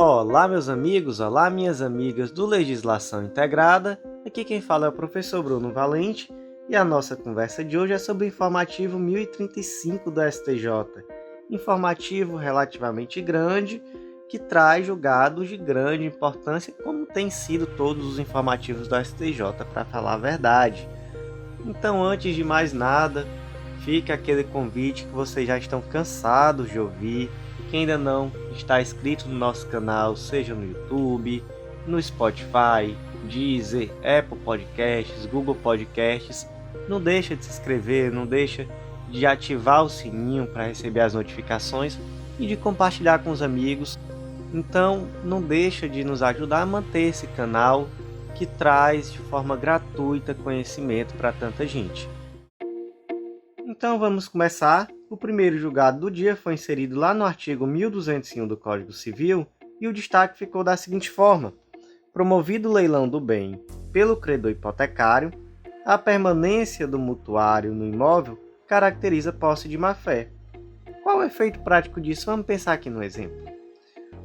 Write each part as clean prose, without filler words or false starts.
Olá, meus amigos, olá, minhas amigas do Legislação Integrada. Aqui quem fala é o professor Bruno Valente e a nossa conversa de hoje é sobre o informativo 1035 do STJ. Informativo relativamente grande que traz julgados de grande importância, como tem sido todos os informativos do STJ, para falar a verdade. Então, antes de mais nada, fica aquele convite que vocês já estão cansados de ouvir. Quem ainda não está inscrito no nosso canal, seja no YouTube, no Spotify, Deezer, Apple Podcasts, Google Podcasts, não deixa de se inscrever, não deixa de ativar o sininho para receber as notificações e de compartilhar com os amigos. Então, não deixa de nos ajudar a manter esse canal que traz de forma gratuita conhecimento para tanta gente. Então vamos começar. O primeiro julgado do dia foi inserido lá no artigo 1201 do Código Civil e o destaque ficou da seguinte forma: promovido o leilão do bem pelo credor hipotecário, a permanência do mutuário no imóvel caracteriza posse de má-fé. Qual é o efeito prático disso? Vamos pensar aqui no exemplo.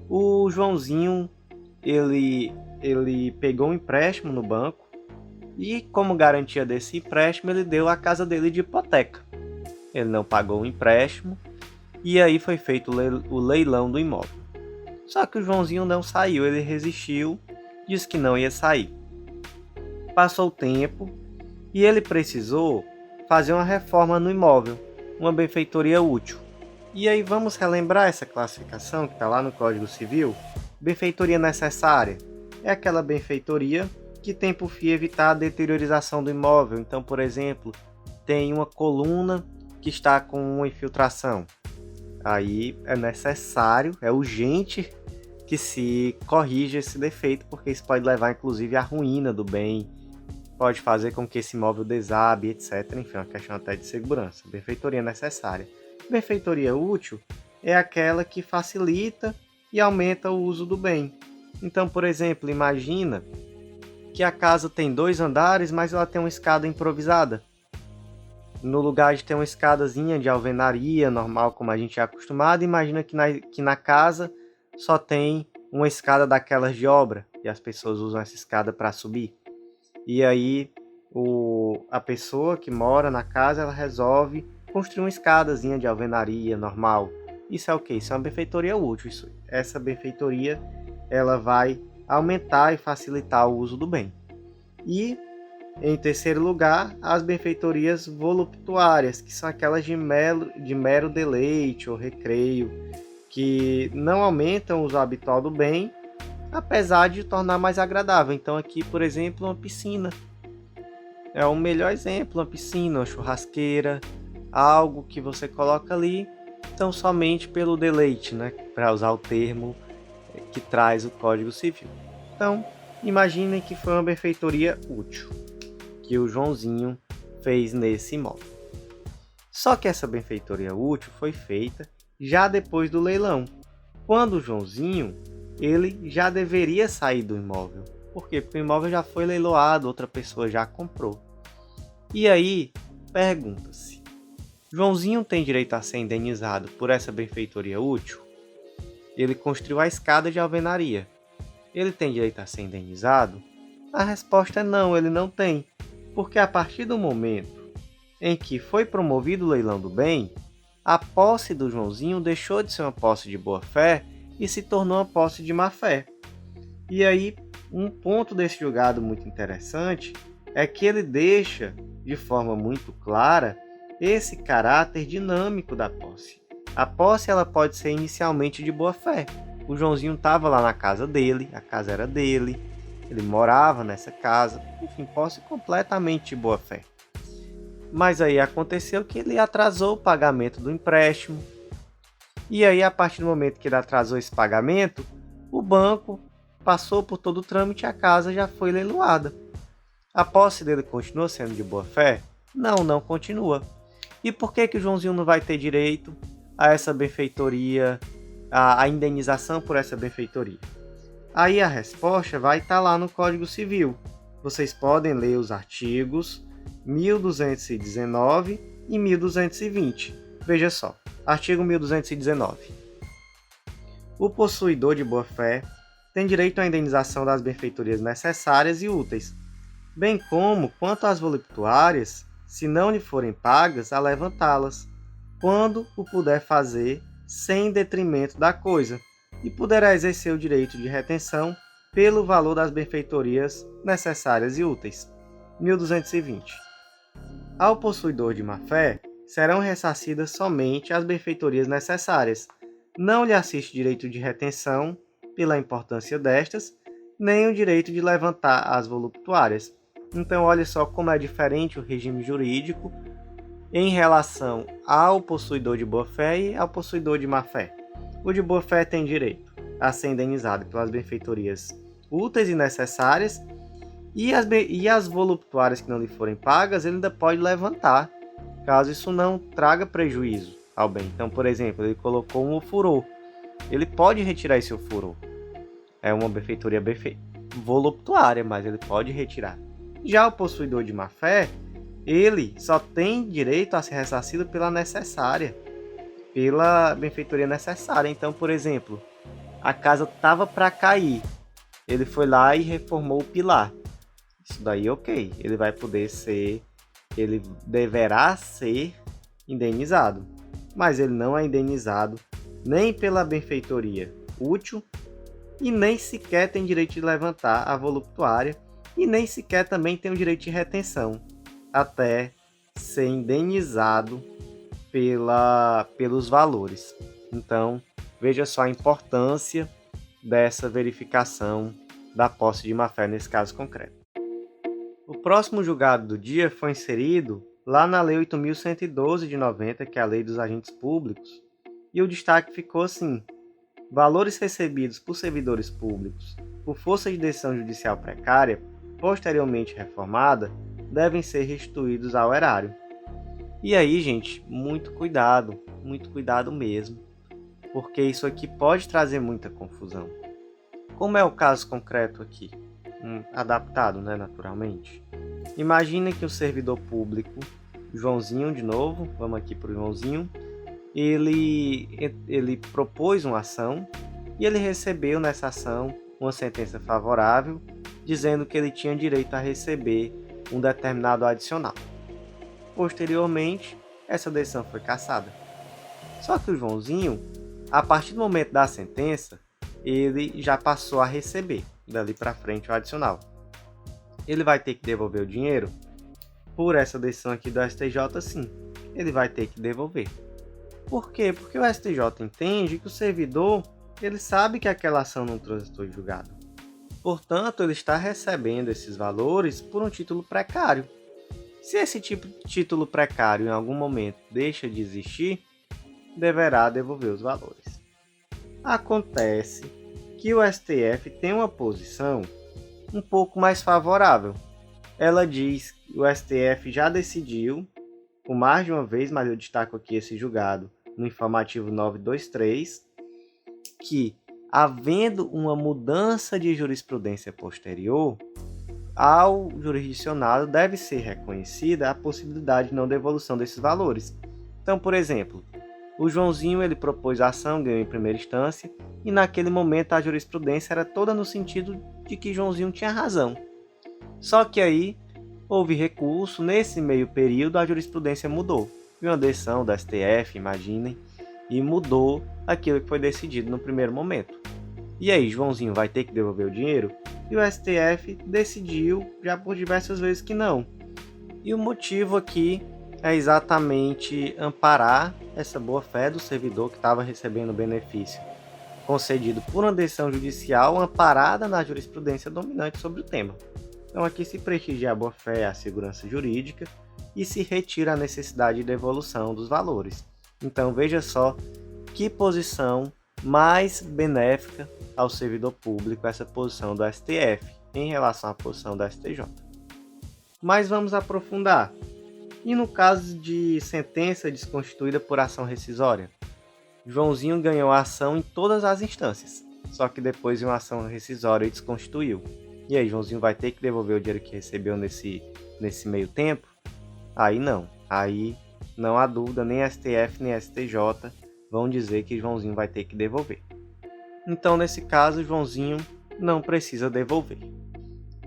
O Joãozinho, ele pegou um empréstimo no banco e, como garantia desse empréstimo, ele deu a casa dele de hipoteca. Ele não pagou o empréstimo e aí foi feito o leilão do imóvel. Só que o Joãozinho não saiu, ele resistiu, disse que não ia sair. Passou o tempo e ele precisou fazer uma reforma no imóvel, uma benfeitoria útil. E aí vamos relembrar essa classificação que está lá no Código Civil. Benfeitoria necessária é aquela benfeitoria que tem por fim evitar a deteriorização do imóvel. Então, por exemplo, tem uma coluna que está com uma infiltração. Aí é necessário, é urgente que se corrija esse defeito, porque isso pode levar inclusive à ruína do bem, pode fazer com que esse imóvel desabe, etc. Enfim, é uma questão até de segurança. Benfeitoria necessária. Benfeitoria útil é aquela que facilita e aumenta o uso do bem. Então, por exemplo, imagina que a casa tem 2 andares, mas ela tem uma escada improvisada. No lugar de ter uma escadazinha de alvenaria normal, como a gente é acostumado, imagina que na casa só tem uma escada daquelas de obra, e as pessoas usam essa escada para subir. E aí a pessoa que mora na casa, ela resolve construir uma escadazinha de alvenaria normal. Isso é o quê? Isso é uma benfeitoria útil. Essa benfeitoria ela vai aumentar e facilitar o uso do bem. E, em terceiro lugar, as benfeitorias voluptuárias, que são aquelas de mero deleite ou recreio, que não aumentam o uso habitual do bem, apesar de tornar mais agradável. Então aqui, por exemplo, uma piscina. É o melhor exemplo, uma piscina, uma churrasqueira, algo que você coloca ali, então somente pelo deleite, né? Para usar o termo que traz o Código Civil. Então, imaginem que foi uma benfeitoria útil que o Joãozinho fez nesse imóvel. Só que essa benfeitoria útil foi feita já depois do leilão, quando o Joãozinho ele já deveria sair do imóvel. Por quê? Porque o imóvel já foi leiloado, outra pessoa já comprou. E aí, pergunta-se: Joãozinho tem direito a ser indenizado por essa benfeitoria útil? Ele construiu a escada de alvenaria. Ele tem direito a ser indenizado? A resposta é não, ele não tem. Porque a partir do momento em que foi promovido o leilão do bem, a posse do Joãozinho deixou de ser uma posse de boa-fé e se tornou uma posse de má-fé. E aí, um ponto desse julgado muito interessante é que ele deixa de forma muito clara esse caráter dinâmico da posse. A posse ela pode ser inicialmente de boa-fé. O Joãozinho estava lá na casa dele, a casa era dele, ele morava nessa casa, enfim, posse completamente de boa-fé. Mas aí aconteceu que ele atrasou o pagamento do empréstimo. E aí, a partir do momento que ele atrasou esse pagamento, o banco passou por todo o trâmite e a casa já foi leiloada. A posse dele continua sendo de boa-fé? Não, não continua. E por que o Joãozinho não vai ter direito a essa benfeitoria, a indenização por essa benfeitoria? Aí a resposta vai estar lá no Código Civil. Vocês podem ler os artigos 1219 e 1220. Veja só, artigo 1219. O possuidor de boa-fé tem direito à indenização das benfeitorias necessárias e úteis, bem como, quanto às voluptuárias, se não lhe forem pagas, a levantá-las, quando o puder fazer sem detrimento da coisa, e poderá exercer o direito de retenção pelo valor das benfeitorias necessárias e úteis. 1220. Ao possuidor de má-fé, serão ressarcidas somente as benfeitorias necessárias. Não lhe assiste direito de retenção pela importância destas, nem o direito de levantar as voluptuárias. Então, olha só como é diferente o regime jurídico em relação ao possuidor de boa-fé e ao possuidor de má-fé. O de boa-fé tem direito a ser indenizado pelas benfeitorias úteis e necessárias, e as voluptuárias que não lhe forem pagas, ele ainda pode levantar, caso isso não traga prejuízo ao bem. Então, por exemplo, ele colocou um ofurô, ele pode retirar esse ofurô. É uma benfeitoria voluptuária, mas ele pode retirar. Já o possuidor de má-fé, ele só tem direito a ser ressarcido pela necessária, pela benfeitoria necessária. Então, por exemplo, a casa estava para cair, ele foi lá e reformou o pilar. Isso daí, ok, ele vai poder ser, ele deverá ser indenizado, mas ele não é indenizado nem pela benfeitoria útil e nem sequer tem direito de levantar a voluptuária e nem sequer também tem o direito de retenção até ser indenizado pelos valores. Então, veja só a importância dessa verificação da posse de má-fé nesse caso concreto. O próximo julgado do dia foi inserido lá na Lei 8.112 de 90, que é a Lei dos Agentes Públicos, e o destaque ficou assim: valores recebidos por servidores públicos por força de decisão judicial precária, posteriormente reformada, devem ser restituídos ao erário. E aí, gente, muito cuidado mesmo, porque isso aqui pode trazer muita confusão. Como é o caso concreto aqui? Adaptado, né, naturalmente. Imagina que o servidor público, Joãozinho, de novo, vamos aqui para o Joãozinho, ele propôs uma ação e ele recebeu nessa ação uma sentença favorável, dizendo que ele tinha direito a receber um determinado adicional. Posteriormente, essa decisão foi cassada. Só que o Joãozinho, a partir do momento da sentença, ele já passou a receber dali para frente o adicional. Ele vai ter que devolver o dinheiro? Por essa decisão aqui do STJ, sim, ele vai ter que devolver. Por quê? Porque o STJ entende que o servidor, ele sabe que aquela ação não transitou em julgado. Portanto, ele está recebendo esses valores por um título precário. Se esse tipo de título precário em algum momento deixa de existir, deverá devolver os valores. Acontece que o STF tem uma posição um pouco mais favorável. Ela diz que o STF já decidiu, por mais de uma vez, mas eu destaco aqui esse julgado no informativo 923, que, havendo uma mudança de jurisprudência posterior, ao jurisdicionado deve ser reconhecida a possibilidade de não devolução desses valores. Então, por exemplo, o Joãozinho ele propôs a ação, ganhou em primeira instância, e naquele momento a jurisprudência era toda no sentido de que Joãozinho tinha razão. Só que aí houve recurso, nesse meio período a jurisprudência mudou. E uma decisão da STF, imaginem, e mudou aquilo que foi decidido no primeiro momento. E aí, Joãozinho vai ter que devolver o dinheiro? E o STF decidiu já por diversas vezes que não. E o motivo aqui é exatamente amparar essa boa-fé do servidor que estava recebendo o benefício concedido por uma decisão judicial amparada na jurisprudência dominante sobre o tema. Então aqui se prestigia a boa-fé e a segurança jurídica e se retira a necessidade de devolução dos valores. Então veja só que posição mais benéfica ao servidor público essa posição do STF em relação à posição do STJ. Mas vamos aprofundar. E no caso de sentença desconstituída por ação rescisória? Joãozinho ganhou a ação em todas as instâncias, só que depois de uma ação rescisória desconstituiu. E aí, Joãozinho vai ter que devolver o dinheiro que recebeu nesse meio tempo? Aí não há dúvida, nem STF nem STJ vão dizer que Joãozinho vai ter que devolver. Então, nesse caso, o Joãozinho não precisa devolver.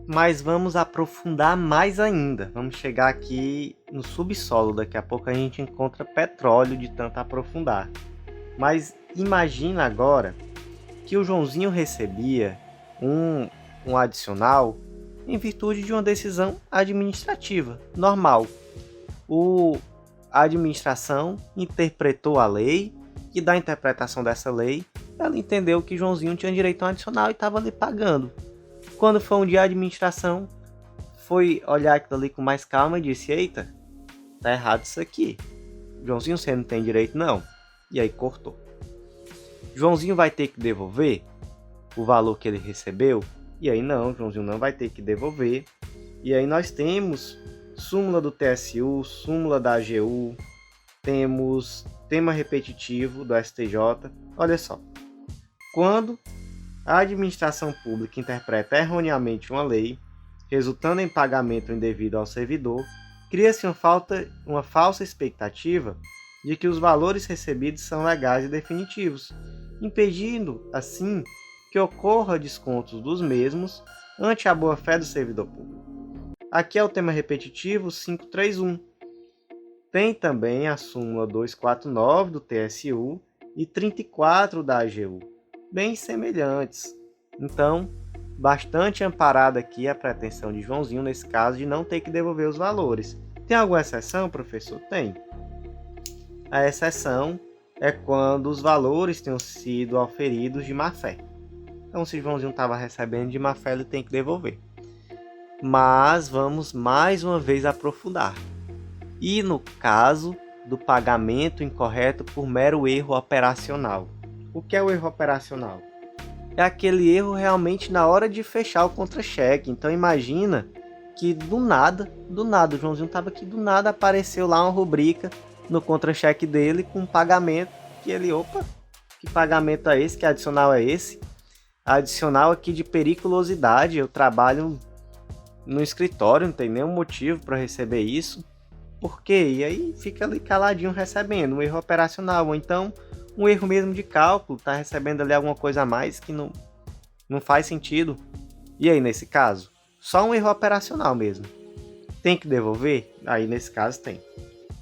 Mas vamos aprofundar mais ainda. Vamos chegar aqui no subsolo. Daqui a pouco a gente encontra petróleo de tanto aprofundar. Mas imagina agora que o Joãozinho recebia um adicional em virtude de uma decisão administrativa normal. A administração interpretou a lei e da interpretação dessa lei, ela entendeu que Joãozinho tinha direito a um adicional e estava ali pagando. Quando foi um dia, a administração foi olhar aquilo ali com mais calma e disse: eita, tá errado isso aqui. Joãozinho, você não tem direito não. E aí cortou. Joãozinho vai ter que devolver o valor que ele recebeu? E aí não, Joãozinho não vai ter que devolver. E aí nós temos súmula do TSU, súmula da AGU, temos tema repetitivo do STJ. Olha só, quando a administração pública interpreta erroneamente uma lei, resultando em pagamento indevido ao servidor, cria-se uma falsa expectativa de que os valores recebidos são legais e definitivos, impedindo, assim, que ocorra descontos dos mesmos ante a boa-fé do servidor público. Aqui é o tema repetitivo 531. Tem também a súmula 249 do TSU e 34 da AGU, bem semelhantes. Então, bastante amparada aqui a pretensão de Joãozinho nesse caso de não ter que devolver os valores. Tem alguma exceção, professor? Tem. A exceção é quando os valores tenham sido auferidos de má-fé. Então, se Joãozinho estava recebendo de má-fé, ele tem que devolver. Mas vamos mais uma vez aprofundar. E no caso do pagamento incorreto por mero erro operacional. O que é o erro operacional? É aquele erro realmente na hora de fechar o contra-cheque. Então imagina que do nada, o Joãozinho estava aqui, do nada apareceu lá uma rubrica no contra-cheque dele com um pagamento que ele, opa, que pagamento é esse? Que adicional é esse? Adicional aqui de periculosidade, eu trabalho no escritório, não tem nenhum motivo para receber isso. Por quê? E aí fica ali caladinho recebendo um erro operacional, ou então um erro mesmo de cálculo, tá recebendo ali alguma coisa a mais que não faz sentido. E aí nesse caso, só um erro operacional mesmo. Tem que devolver? Aí nesse caso tem.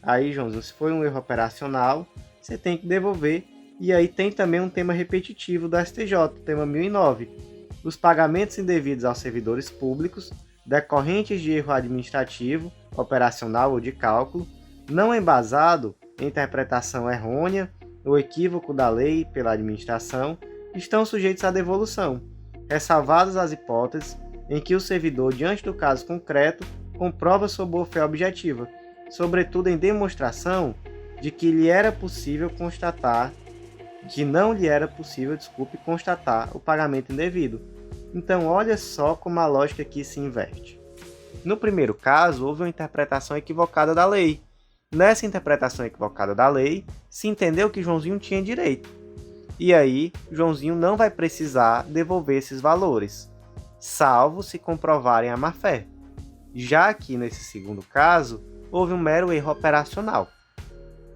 Aí, Joãozinho, se foi um erro operacional, você tem que devolver. E aí tem também um tema repetitivo do STJ, tema 1009. Os pagamentos indevidos aos servidores públicos, decorrentes de erro administrativo, operacional ou de cálculo, não embasado em interpretação errônea ou equívoco da lei pela administração, estão sujeitos à devolução, ressalvadas as hipóteses em que o servidor, diante do caso concreto, comprova sua boa-fé objetiva, sobretudo em demonstração de que lhe era possível constatar, constatar o pagamento indevido. Então, olha só como a lógica aqui se inverte. No primeiro caso, houve uma interpretação equivocada da lei. Nessa interpretação equivocada da lei, se entendeu que Joãozinho tinha direito. E aí, Joãozinho não vai precisar devolver esses valores, salvo se comprovarem a má-fé. Já que, nesse segundo caso, houve um mero erro operacional.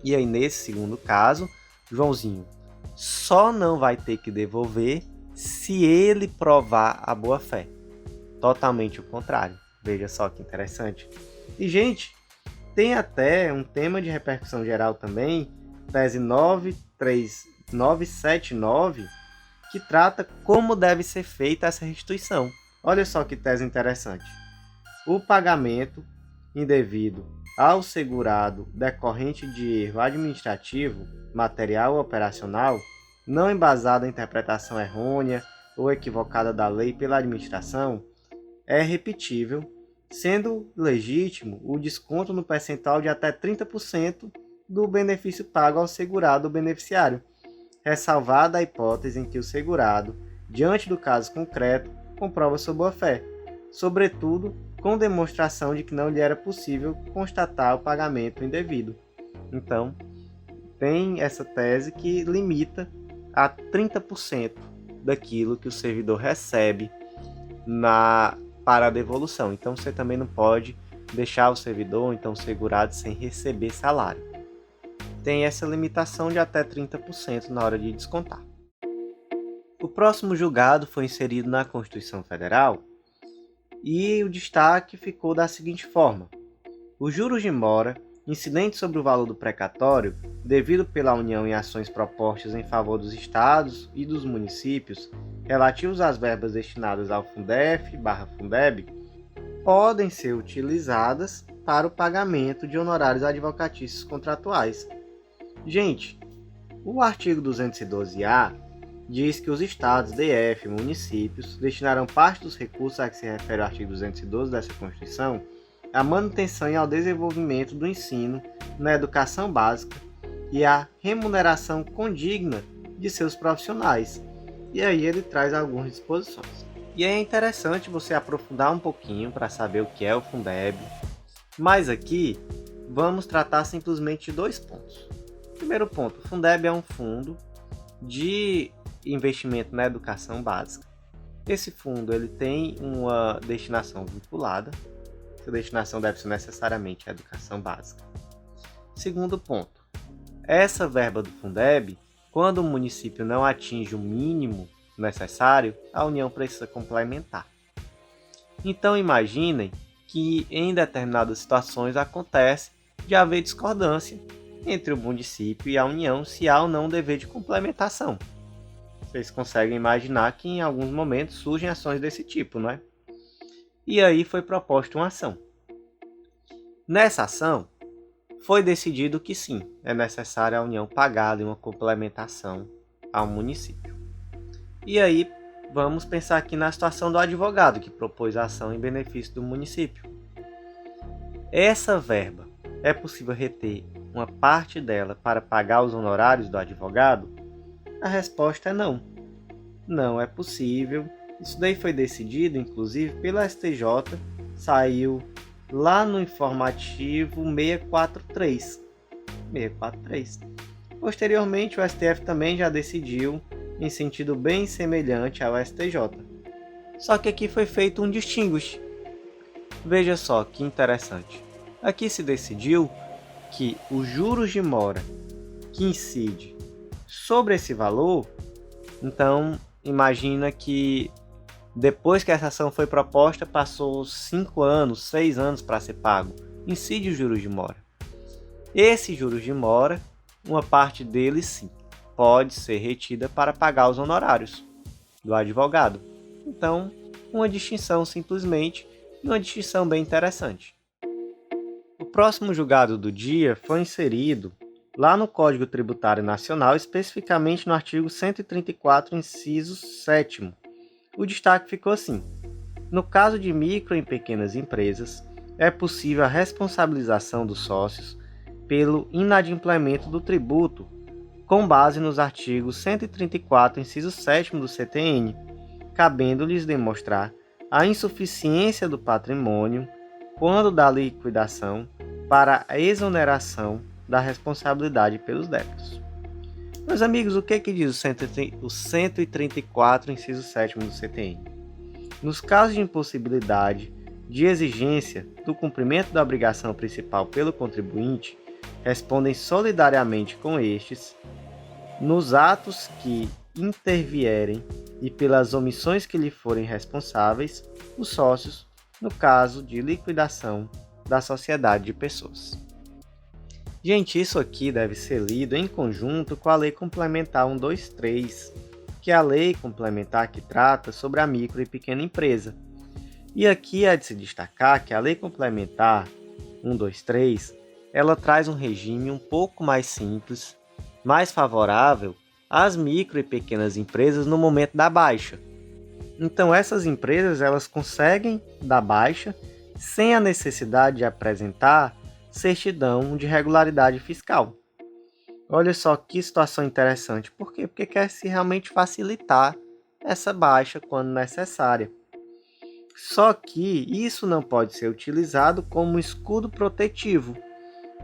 E aí, nesse segundo caso, Joãozinho só não vai ter que devolver se ele provar a boa-fé. Totalmente o contrário. Veja só que interessante. E, gente, tem até um tema de repercussão geral também, tese 979, que trata como deve ser feita essa restituição. Olha só que tese interessante. O pagamento indevido ao segurado decorrente de erro administrativo, material ou operacional, não embasado em interpretação errônea ou equivocada da lei pela administração, é repetível, sendo legítimo o desconto no percentual de até 30% do benefício pago ao segurado ou beneficiário, ressalvada a hipótese em que o segurado, diante do caso concreto, comprova sua boa-fé, sobretudo com demonstração de que não lhe era possível constatar o pagamento indevido. Então, tem essa tese que limita a 30% daquilo que o servidor recebe para a devolução. Então, você também não pode deixar o servidor, então o segurado, sem receber salário. Tem essa limitação de até 30% na hora de descontar. O próximo julgado foi inserido na Constituição Federal e o destaque ficou da seguinte forma: os juros de mora incidentes sobre o valor do precatório, devido pela União em ações propostas em favor dos estados e dos municípios, relativos às verbas destinadas ao Fundef/Fundeb, podem ser utilizadas para o pagamento de honorários advocatícios contratuais. Gente, o artigo 212-A diz que os estados, DF e municípios destinarão parte dos recursos a que se refere o artigo 212 dessa Constituição à manutenção e ao desenvolvimento do ensino na educação básica e à remuneração condigna de seus profissionais. E aí ele traz algumas disposições. E é interessante você aprofundar um pouquinho para saber o que é o Fundeb, mas aqui vamos tratar simplesmente de 2 pontos. Primeiro ponto, o Fundeb é um fundo de investimento na educação básica. Esse fundo ele tem uma destinação vinculada. A destinação deve ser necessariamente a educação básica. Segundo ponto, essa verba do Fundeb, quando o município não atinge o mínimo necessário, a União precisa complementar. Então imaginem que em determinadas situações acontece de haver discordância entre o município e a União se há ou não um dever de complementação. Vocês conseguem imaginar que em alguns momentos surgem ações desse tipo, não é? E aí foi proposta uma ação. Nessa ação, foi decidido que sim, é necessário a União pagar uma complementação ao município. E aí, vamos pensar aqui na situação do advogado que propôs a ação em benefício do município. Essa verba, é possível reter uma parte dela para pagar os honorários do advogado? A resposta é não. Não é possível. Isso daí foi decidido, inclusive, pela STJ, saiu lá no informativo 643. Posteriormente, o STF também já decidiu em sentido bem semelhante ao STJ. Só que aqui foi feito um distinguish. Veja só que interessante. Aqui se decidiu que os juros de mora que incide sobre esse valor, então imagina que depois que essa ação foi proposta, passou 5 anos, 6 anos para ser pago. Incide os juros de mora. Esses juros de mora, uma parte deles sim, pode ser retida para pagar os honorários do advogado. Então, uma distinção simplesmente, e uma distinção bem interessante. O próximo julgado do dia foi inserido lá no Código Tributário Nacional, especificamente no artigo 134, inciso 7º. O destaque ficou assim: no caso de micro e pequenas empresas, é possível a responsabilização dos sócios pelo inadimplemento do tributo, com base nos artigos 134, inciso 7º do CTN, cabendo-lhes demonstrar a insuficiência do patrimônio quando da liquidação para a exoneração da responsabilidade pelos débitos. Meus amigos, o que diz o 134, inciso 7º do CTN? Nos casos de impossibilidade de exigência do cumprimento da obrigação principal pelo contribuinte, respondem solidariamente com estes, nos atos que intervierem e pelas omissões que lhe forem responsáveis, os sócios, no caso de liquidação da sociedade de pessoas. Gente, isso aqui deve ser lido em conjunto com a Lei Complementar 123, que é a lei complementar que trata sobre a micro e pequena empresa. E aqui é de se destacar que a Lei Complementar 123, ela traz um regime um pouco mais simples, mais favorável às micro e pequenas empresas no momento da baixa. Então essas empresas elas conseguem dar baixa sem a necessidade de apresentar certidão de regularidade fiscal. Olha só que situação interessante. Por quê? Porque quer-se realmente facilitar essa baixa quando necessária. Só que isso não pode ser utilizado como escudo protetivo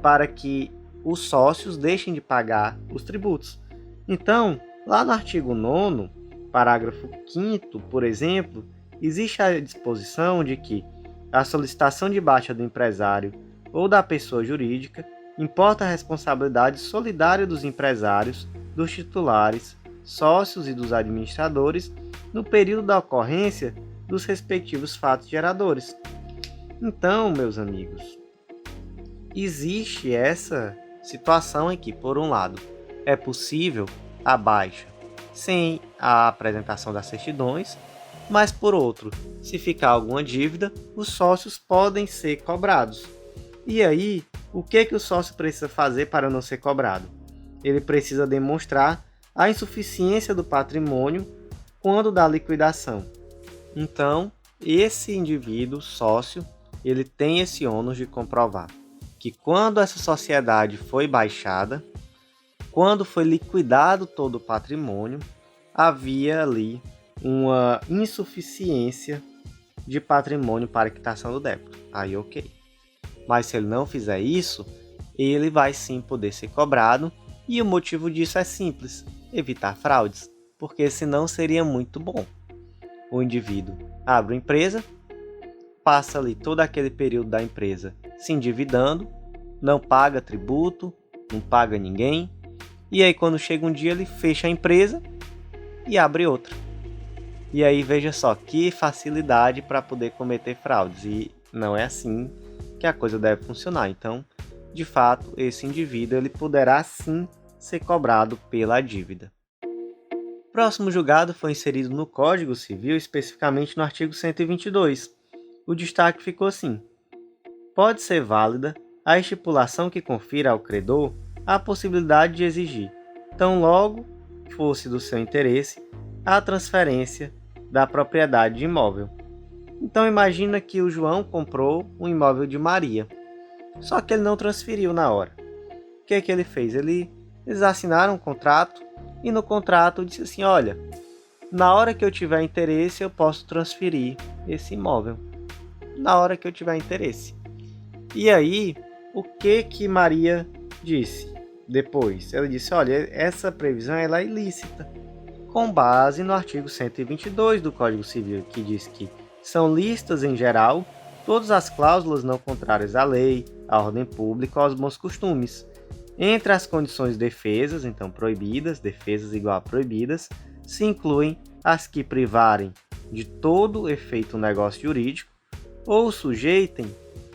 para que os sócios deixem de pagar os tributos. Então, lá no artigo 9º, parágrafo 5º, por exemplo, existe a disposição de que a solicitação de baixa do empresário ou da pessoa jurídica importa a responsabilidade solidária dos empresários, dos titulares sócios e dos administradores no período da ocorrência dos respectivos fatos geradores. Então, meus amigos, existe essa situação em que, por um lado, é possível a baixa sem a apresentação das certidões, mas por outro, se ficar alguma dívida, os sócios podem ser cobrados. E aí, o que o sócio precisa fazer para não ser cobrado? Ele precisa demonstrar a insuficiência do patrimônio quando da liquidação. Então, esse indivíduo sócio, ele tem esse ônus de comprovar que quando essa sociedade foi baixada, quando foi liquidado todo o patrimônio, havia ali uma insuficiência de patrimônio para a quitação do débito. Aí ok. Mas se ele não fizer isso, ele vai sim poder ser cobrado, e o motivo disso é simples: evitar fraudes, porque senão seria muito bom. O indivíduo abre uma empresa, passa ali todo aquele período da empresa se endividando, não paga tributo, não paga ninguém, e aí quando chega um dia ele fecha a empresa e abre outra. E aí veja só que facilidade para poder cometer fraudes, e não é assim que a coisa deve funcionar. Então, de fato, esse indivíduo ele poderá sim ser cobrado pela dívida. O próximo julgado foi inserido no Código Civil, especificamente no artigo 122. O destaque ficou assim: pode ser válida a estipulação que confira ao credor a possibilidade de exigir, tão logo fosse do seu interesse, a transferência da propriedade de imóvel. Então imagina que o João comprou um imóvel de Maria, só que ele não transferiu na hora. O que ele fez? Eles assinaram um contrato, e no contrato disse assim: olha, na hora que eu tiver interesse eu posso transferir esse imóvel, na hora que eu tiver interesse. E aí, o que Maria disse depois? Ela disse: olha, essa previsão ela é ilícita, com base no artigo 122 do Código Civil, que diz que são lícitas em geral todas as cláusulas não contrárias à lei, à ordem pública ou aos bons costumes. Entre as condições defesas, então proibidas, defesas igual a proibidas, se incluem as que privarem de todo efeito negócio jurídico ou sujeitem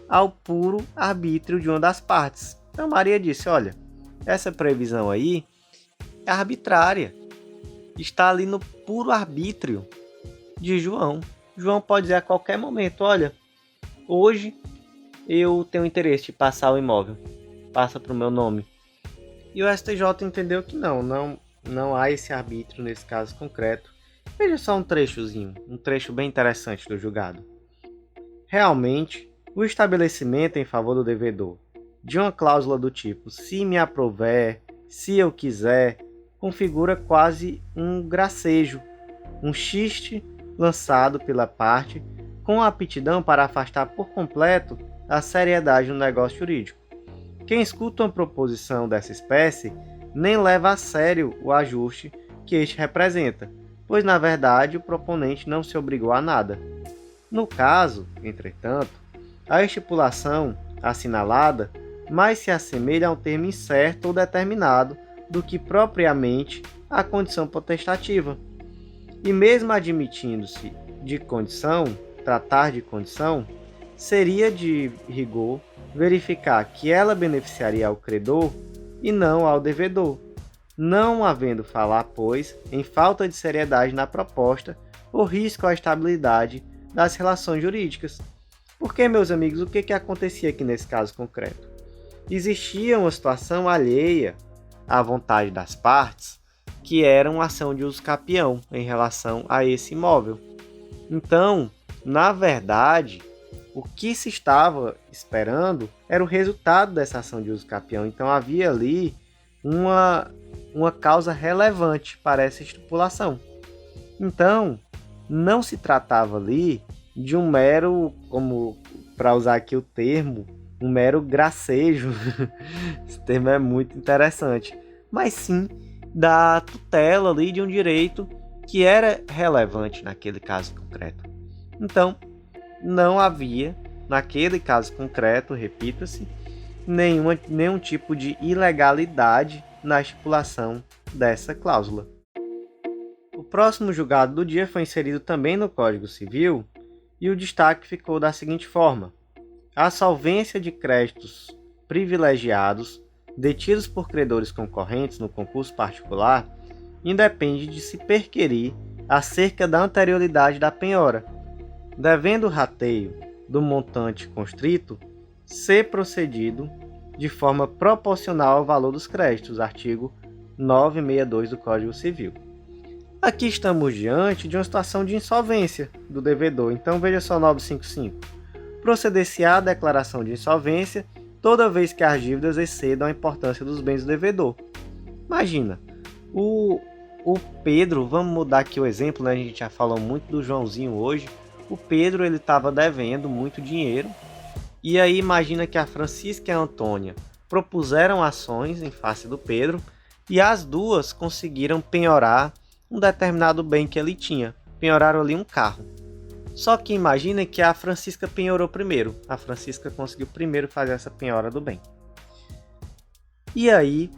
ao puro arbítrio de uma das partes. Então Maria disse: olha, essa previsão aí é arbitrária, está ali no puro arbítrio de João. João pode dizer a qualquer momento: olha, hoje eu tenho interesse de passar o imóvel, passa para o meu nome. E o STJ entendeu que não há esse arbítrio nesse caso concreto. Veja só um trecho bem interessante do julgado. Realmente, o estabelecimento em favor do devedor de uma cláusula do tipo "se me aprouver", "se eu quiser", configura quase um gracejo, um xiste lançado pela parte com a aptidão para afastar por completo a seriedade do negócio jurídico. Quem escuta uma proposição dessa espécie nem leva a sério o ajuste que este representa, pois na verdade o proponente não se obrigou a nada. No caso, entretanto, a estipulação assinalada mais se assemelha a um termo incerto ou determinado do que propriamente a condição potestativa. E mesmo admitindo-se de condição, tratar de condição, seria de rigor verificar que ela beneficiaria ao credor e não ao devedor, não havendo falar, pois, em falta de seriedade na proposta ou risco à estabilidade das relações jurídicas. Porque, meus amigos, o que acontecia aqui nesse caso concreto? Existia uma situação alheia à vontade das partes, que era uma ação de uso capião em relação a esse imóvel. Então, na verdade, o que se estava esperando era o resultado dessa ação de uso capião. Então havia ali uma causa relevante para essa estipulação. Então, não se tratava ali de um mero, como para usar aqui o termo, um mero gracejo. Esse termo é muito interessante. Mas sim da tutela ali de um direito que era relevante naquele caso concreto. Então, não havia, naquele caso concreto, repita-se, nenhum tipo de ilegalidade na estipulação dessa cláusula. próximo julgado do dia foi inserido também no Código Civil e o destaque ficou da seguinte forma: a solvência de créditos privilegiados detidos por credores concorrentes no concurso particular independe de se perquirir acerca da anterioridade da penhora, devendo o rateio do montante constrito ser procedido de forma proporcional ao valor dos créditos, artigo 962 do Código Civil. Aqui estamos diante de uma situação de insolvência do devedor, então veja só 955. Proceder-se-á a declaração de insolvência toda vez que as dívidas excedam a importância dos bens do devedor. Imagina, o Pedro, vamos mudar aqui o exemplo, né? A gente já falou muito do Joãozinho hoje. O Pedro ele estava devendo muito dinheiro, e aí imagina que a Francisca e a Antônia propuseram ações em face do Pedro, e as duas conseguiram penhorar um determinado bem que ele tinha. Penhoraram ali um carro. Só que imagina que a Francisca penhorou primeiro. A Francisca conseguiu primeiro fazer essa penhora do bem. E aí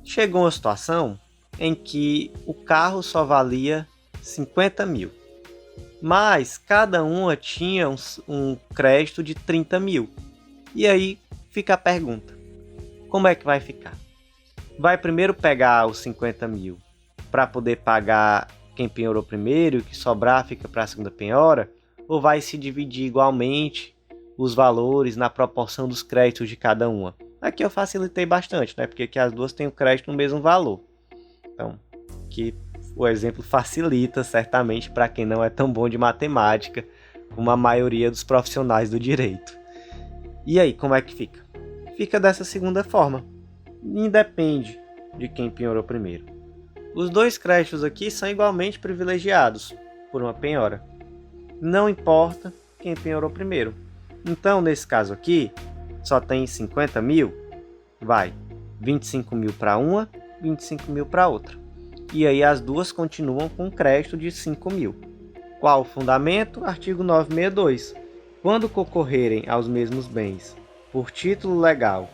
chegou uma situação em que o carro só valia 50 mil. Mas cada uma tinha um crédito de 30 mil. E aí fica a pergunta: como é que vai ficar? Vai primeiro pegar os 50 mil para poder pagar quem penhorou primeiro e o que sobrar fica para a segunda penhora? Ou vai se dividir igualmente os valores na proporção dos créditos de cada uma? Aqui eu facilitei bastante, né? Porque aqui as duas têm o crédito no mesmo valor. Então, aqui o exemplo facilita certamente para quem não é tão bom de matemática como a maioria dos profissionais do direito. E aí, como é que fica? Fica dessa segunda forma. Independe de quem penhorou primeiro. Os dois créditos aqui são igualmente privilegiados por uma penhora. Não importa quem penhorou primeiro. Então, nesse caso aqui, só tem 50 mil, vai 25 mil para uma, 25 mil para outra. E aí as duas continuam com crédito de 5 mil. Qual o fundamento? Artigo 962. Quando concorrerem aos mesmos bens, por título legal,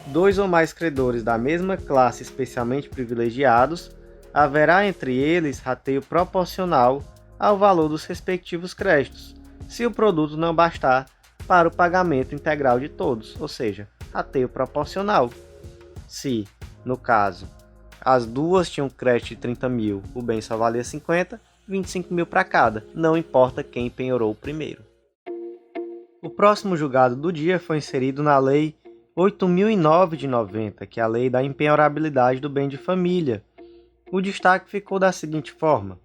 dois ou mais credores da mesma classe especialmente privilegiados, haverá entre eles rateio proporcional ao valor dos respectivos créditos, se o produto não bastar para o pagamento integral de todos, ou seja, rateio proporcional. Se, no caso, as duas tinham crédito de 30 mil, o bem só valia 50, 25 mil para cada, não importa quem penhorou primeiro. O próximo julgado do dia foi inserido na Lei 8.009 de 90, que é a Lei da Impenhorabilidade do Bem de Família. O destaque ficou da seguinte forma: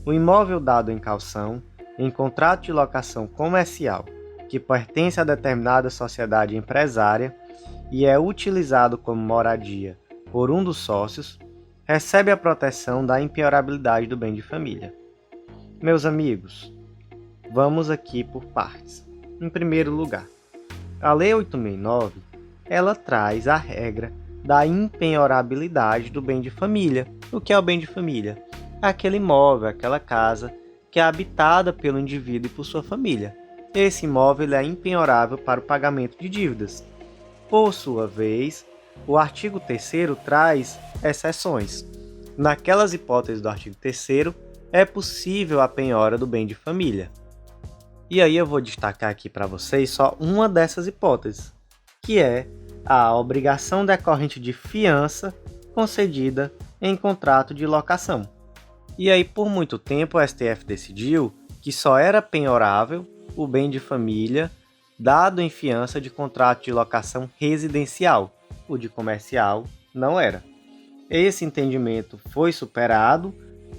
o imóvel dado em caução, em contrato de locação comercial, que pertence a determinada sociedade empresária e é utilizado como moradia por um dos sócios, recebe a proteção da impenhorabilidade do bem de família. Meus amigos, vamos aqui por partes. Em primeiro lugar, a Lei 8.009, ela traz a regra da impenhorabilidade do bem de família. O que é o bem de família? Aquele imóvel, aquela casa que é habitada pelo indivíduo e por sua família. Esse imóvel é impenhorável para o pagamento de dívidas. Por sua vez, o artigo 3º traz exceções. Naquelas hipóteses do artigo 3º, é possível a penhora do bem de família. E aí eu vou destacar aqui para vocês só uma dessas hipóteses, que é a obrigação decorrente de fiança concedida em contrato de locação. E aí, por muito tempo, o STF decidiu que só era penhorável o bem de família dado em fiança de contrato de locação residencial. O de comercial não era. Esse entendimento foi superado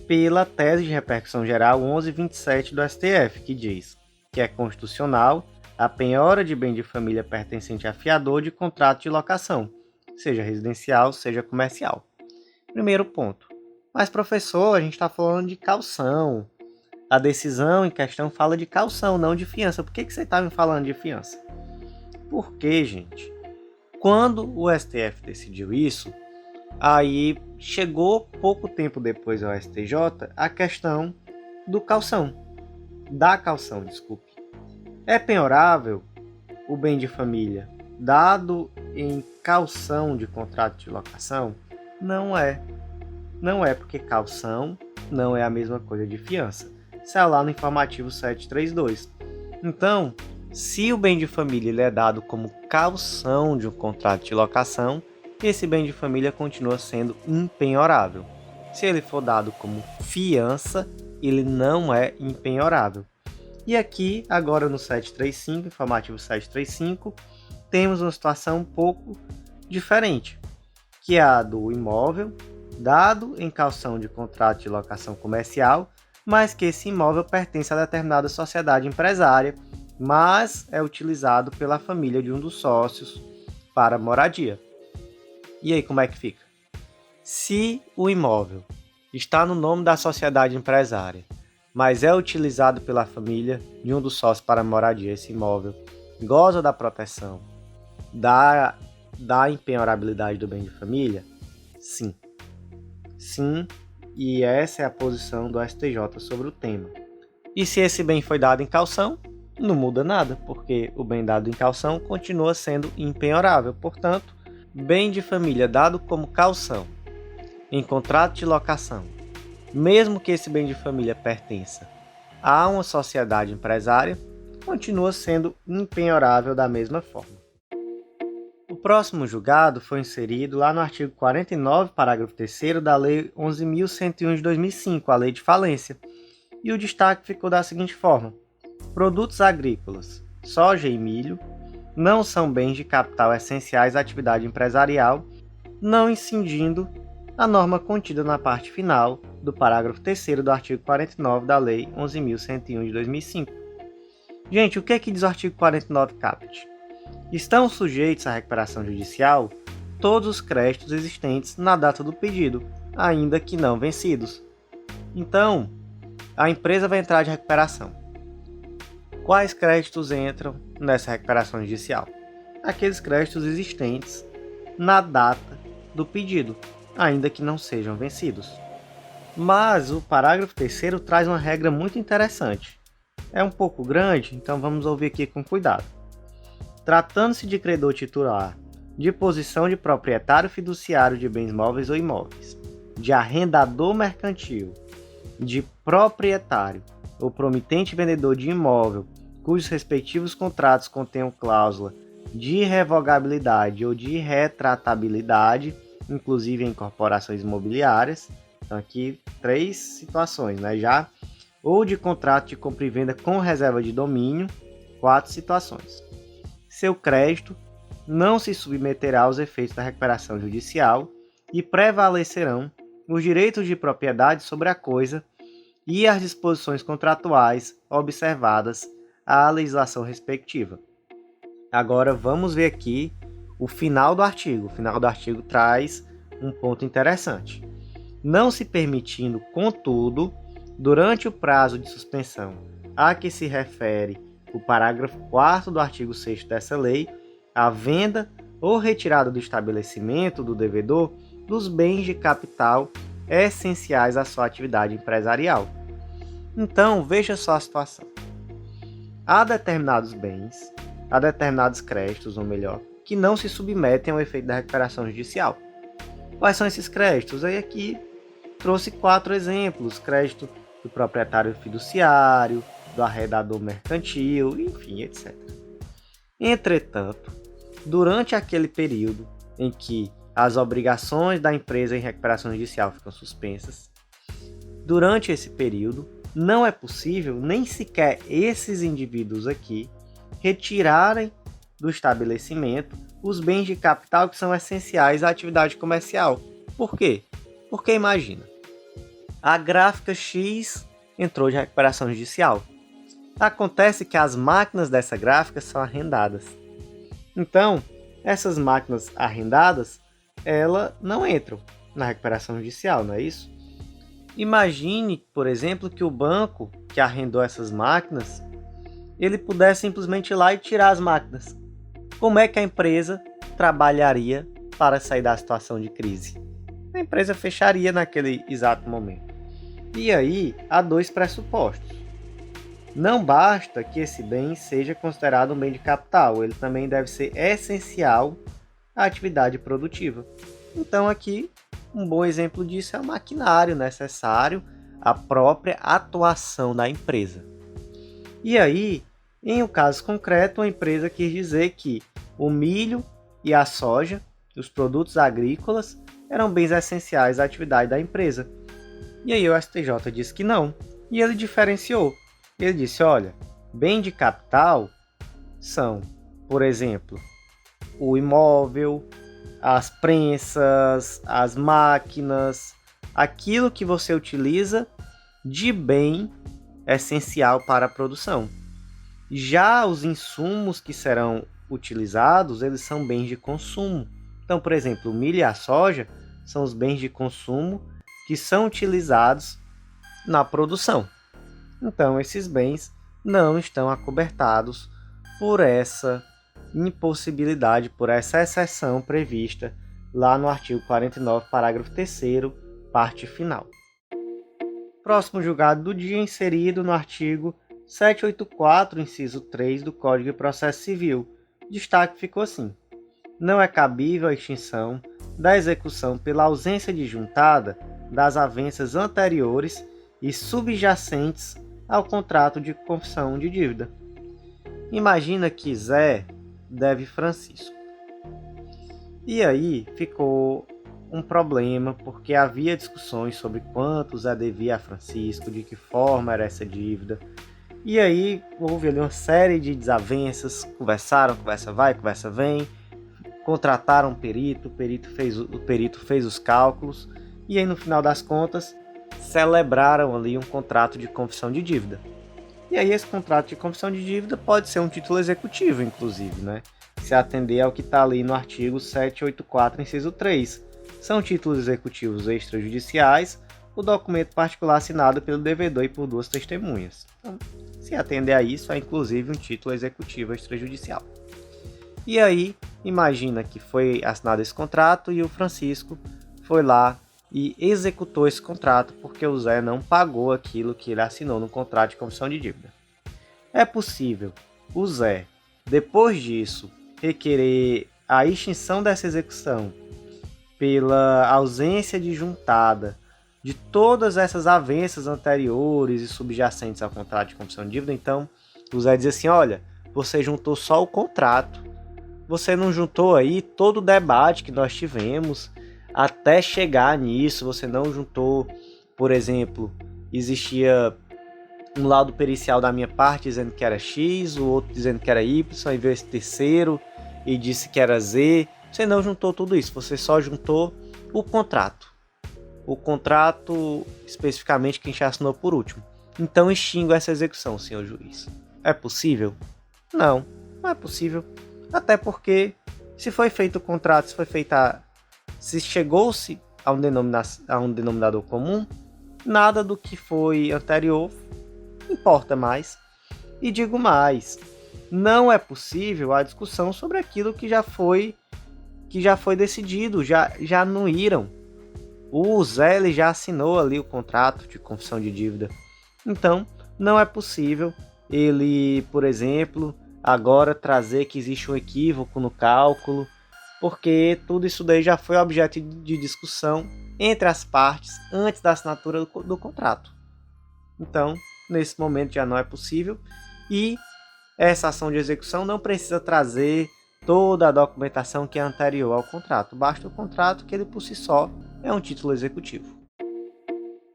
pela tese de repercussão geral 1127 do STF, que diz que é constitucional a penhora de bem de família pertencente a fiador de contrato de locação, seja residencial, seja comercial. Primeiro ponto. Mas, professor, a gente está falando de caução. A decisão em questão fala de caução, não de fiança. Por que você está me falando de fiança? Porque, gente, quando o STF decidiu isso, aí chegou pouco tempo depois ao STJ a questão da caução. É penhorável o bem de família dado em caução de contrato de locação? Não é. Não é, porque caução não é a mesma coisa de fiança. Saiu lá no informativo 732. Então, se o bem de família ele é dado como caução de um contrato de locação, esse bem de família continua sendo impenhorável. Se ele for dado como fiança, ele não é impenhorável. E aqui, agora no 735, informativo 735, temos uma situação um pouco diferente, que é a do imóvel dado em caução de contrato de locação comercial, mas que esse imóvel pertence a determinada sociedade empresária, mas é utilizado pela família de um dos sócios para moradia. E aí, como é que fica? Se o imóvel está no nome da sociedade empresária, mas é utilizado pela família de um dos sócios para moradia, esse imóvel goza da proteção da impenhorabilidade do bem de família? Sim. Sim, e essa é a posição do STJ sobre o tema. E se esse bem foi dado em caução, não muda nada, porque o bem dado em caução continua sendo impenhorável. Portanto, bem de família dado como caução em contrato de locação, mesmo que esse bem de família pertença a uma sociedade empresária, continua sendo impenhorável da mesma forma. O próximo julgado foi inserido lá no artigo 49, parágrafo 3º da Lei 11.101 de 2005, a Lei de Falência, e o destaque ficou da seguinte forma: produtos agrícolas, soja e milho, não são bens de capital essenciais à atividade empresarial, não incidindo a norma contida na parte final do parágrafo 3º do artigo 49 da Lei 11.101 de 2005. Gente, o que é que diz o artigo 49 caput? Estão sujeitos à recuperação judicial todos os créditos existentes na data do pedido, ainda que não vencidos. Então, a empresa vai entrar de recuperação. Quais créditos entram nessa recuperação judicial? Aqueles créditos existentes na data do pedido, ainda que não sejam vencidos. Mas o parágrafo 3º traz uma regra muito interessante. É um pouco grande, então vamos ouvir aqui com cuidado. Tratando-se de credor titular, de posição de proprietário fiduciário de bens móveis ou imóveis, de arrendador mercantil, de proprietário ou promitente vendedor de imóvel, cujos respectivos contratos contenham cláusula de revogabilidade ou de retratabilidade, inclusive em corporações imobiliárias. Então aqui 3 situações, já ou de contrato de compra e venda com reserva de domínio, 4 situações. Seu crédito não se submeterá aos efeitos da recuperação judicial e prevalecerão os direitos de propriedade sobre a coisa e as disposições contratuais observadas à legislação respectiva. Agora vamos ver aqui o final do artigo. O final do artigo traz um ponto interessante. Não se permitindo, contudo, durante o prazo de suspensão a que se refere o parágrafo 4º do artigo 6º dessa lei, a venda ou retirada do estabelecimento do devedor dos bens de capital essenciais à sua atividade empresarial. Então, veja só a situação. Há determinados bens, há determinados créditos, ou melhor, que não se submetem ao efeito da recuperação judicial. Quais são esses créditos? Aí aqui trouxe 4 exemplos: crédito do proprietário fiduciário, do arrendador mercantil, enfim, etc. Entretanto, durante aquele período em que as obrigações da empresa em recuperação judicial ficam suspensas, durante esse período, não é possível nem sequer esses indivíduos aqui retirarem do estabelecimento os bens de capital que são essenciais à atividade comercial. Por quê? Porque imagina, a gráfica X entrou de recuperação judicial. Acontece que as máquinas dessa gráfica são arrendadas. Então, essas máquinas arrendadas, elas não entram na recuperação judicial, não é isso? Imagine, por exemplo, que o banco que arrendou essas máquinas, ele pudesse simplesmente ir lá e tirar as máquinas. Como é que a empresa trabalharia para sair da situação de crise? A empresa fecharia naquele exato momento. E aí, há 2 pressupostos. Não basta que esse bem seja considerado um bem de capital, ele também deve ser essencial à atividade produtiva. Então aqui, um bom exemplo disso é o maquinário necessário a própria atuação da empresa. E aí, em um caso concreto, a empresa quis dizer que o milho e a soja, os produtos agrícolas, eram bens essenciais à atividade da empresa. E aí o STJ disse que não, e ele diferenciou. Ele disse, olha, bem de capital são, por exemplo, o imóvel, as prensas, as máquinas, aquilo que você utiliza de bem essencial para a produção. Já os insumos que serão utilizados, eles são bens de consumo. Então, por exemplo, o milho e a soja são os bens de consumo que são utilizados na produção. Então, esses bens não estão acobertados por essa impossibilidade, por essa exceção prevista lá no artigo 49, parágrafo 3º, parte final. Próximo julgado do dia inserido no artigo 784, inciso 3 do Código de Processo Civil. O destaque ficou assim: não é cabível a extinção da execução pela ausência disjuntada das avenças anteriores e subjacentes ao contrato de confissão de dívida. Imagina que Zé deve Francisco. E aí ficou um problema, porque havia discussões sobre quanto Zé devia a Francisco, de que forma era essa dívida. E aí houve ali uma série de desavenças, conversaram, conversa vai, conversa vem, contrataram um perito, o perito fez os cálculos, e aí no final das contas celebraram ali um contrato de confissão de dívida. E aí esse contrato de confissão de dívida pode ser um título executivo, inclusive, né? Se atender ao que está ali no artigo 784, inciso 3. São títulos executivos extrajudiciais, o documento particular assinado pelo devedor e por duas testemunhas. Então, se atender a isso, é inclusive um título executivo extrajudicial. E aí, imagina que foi assinado esse contrato e o Francisco foi lá e executou esse contrato porque o Zé não pagou aquilo que ele assinou no contrato de confissão de dívida. É possível o Zé, depois disso, requerer a extinção dessa execução pela ausência disjuntada de todas essas avenças anteriores e subjacentes ao contrato de confissão de dívida. Então, o Zé diz assim, olha, você juntou só o contrato, você não juntou aí todo o debate que nós tivemos até chegar nisso, você não juntou, por exemplo, existia um laudo pericial da minha parte dizendo que era X, o outro dizendo que era Y, aí veio esse terceiro e disse que era Z. Você não juntou tudo isso, você só juntou o contrato. O contrato, especificamente, quem já assinou por último. Então extingo essa execução, senhor juiz. É possível? Não, não é possível. Até porque, se foi feito o contrato, se chegou-se a um denominador comum, nada do que foi anterior importa mais. E digo mais, não é possível a discussão sobre aquilo que já foi decidido, já anuíram. O Zé ele já assinou ali o contrato de confissão de dívida. Então, não é possível ele, por exemplo, agora trazer que existe um equívoco no cálculo, porque tudo isso daí já foi objeto de discussão entre as partes antes da assinatura do contrato. Então, nesse momento já não é possível, e essa ação de execução não precisa trazer toda a documentação que é anterior ao contrato. Basta o contrato, que ele por si só é um título executivo.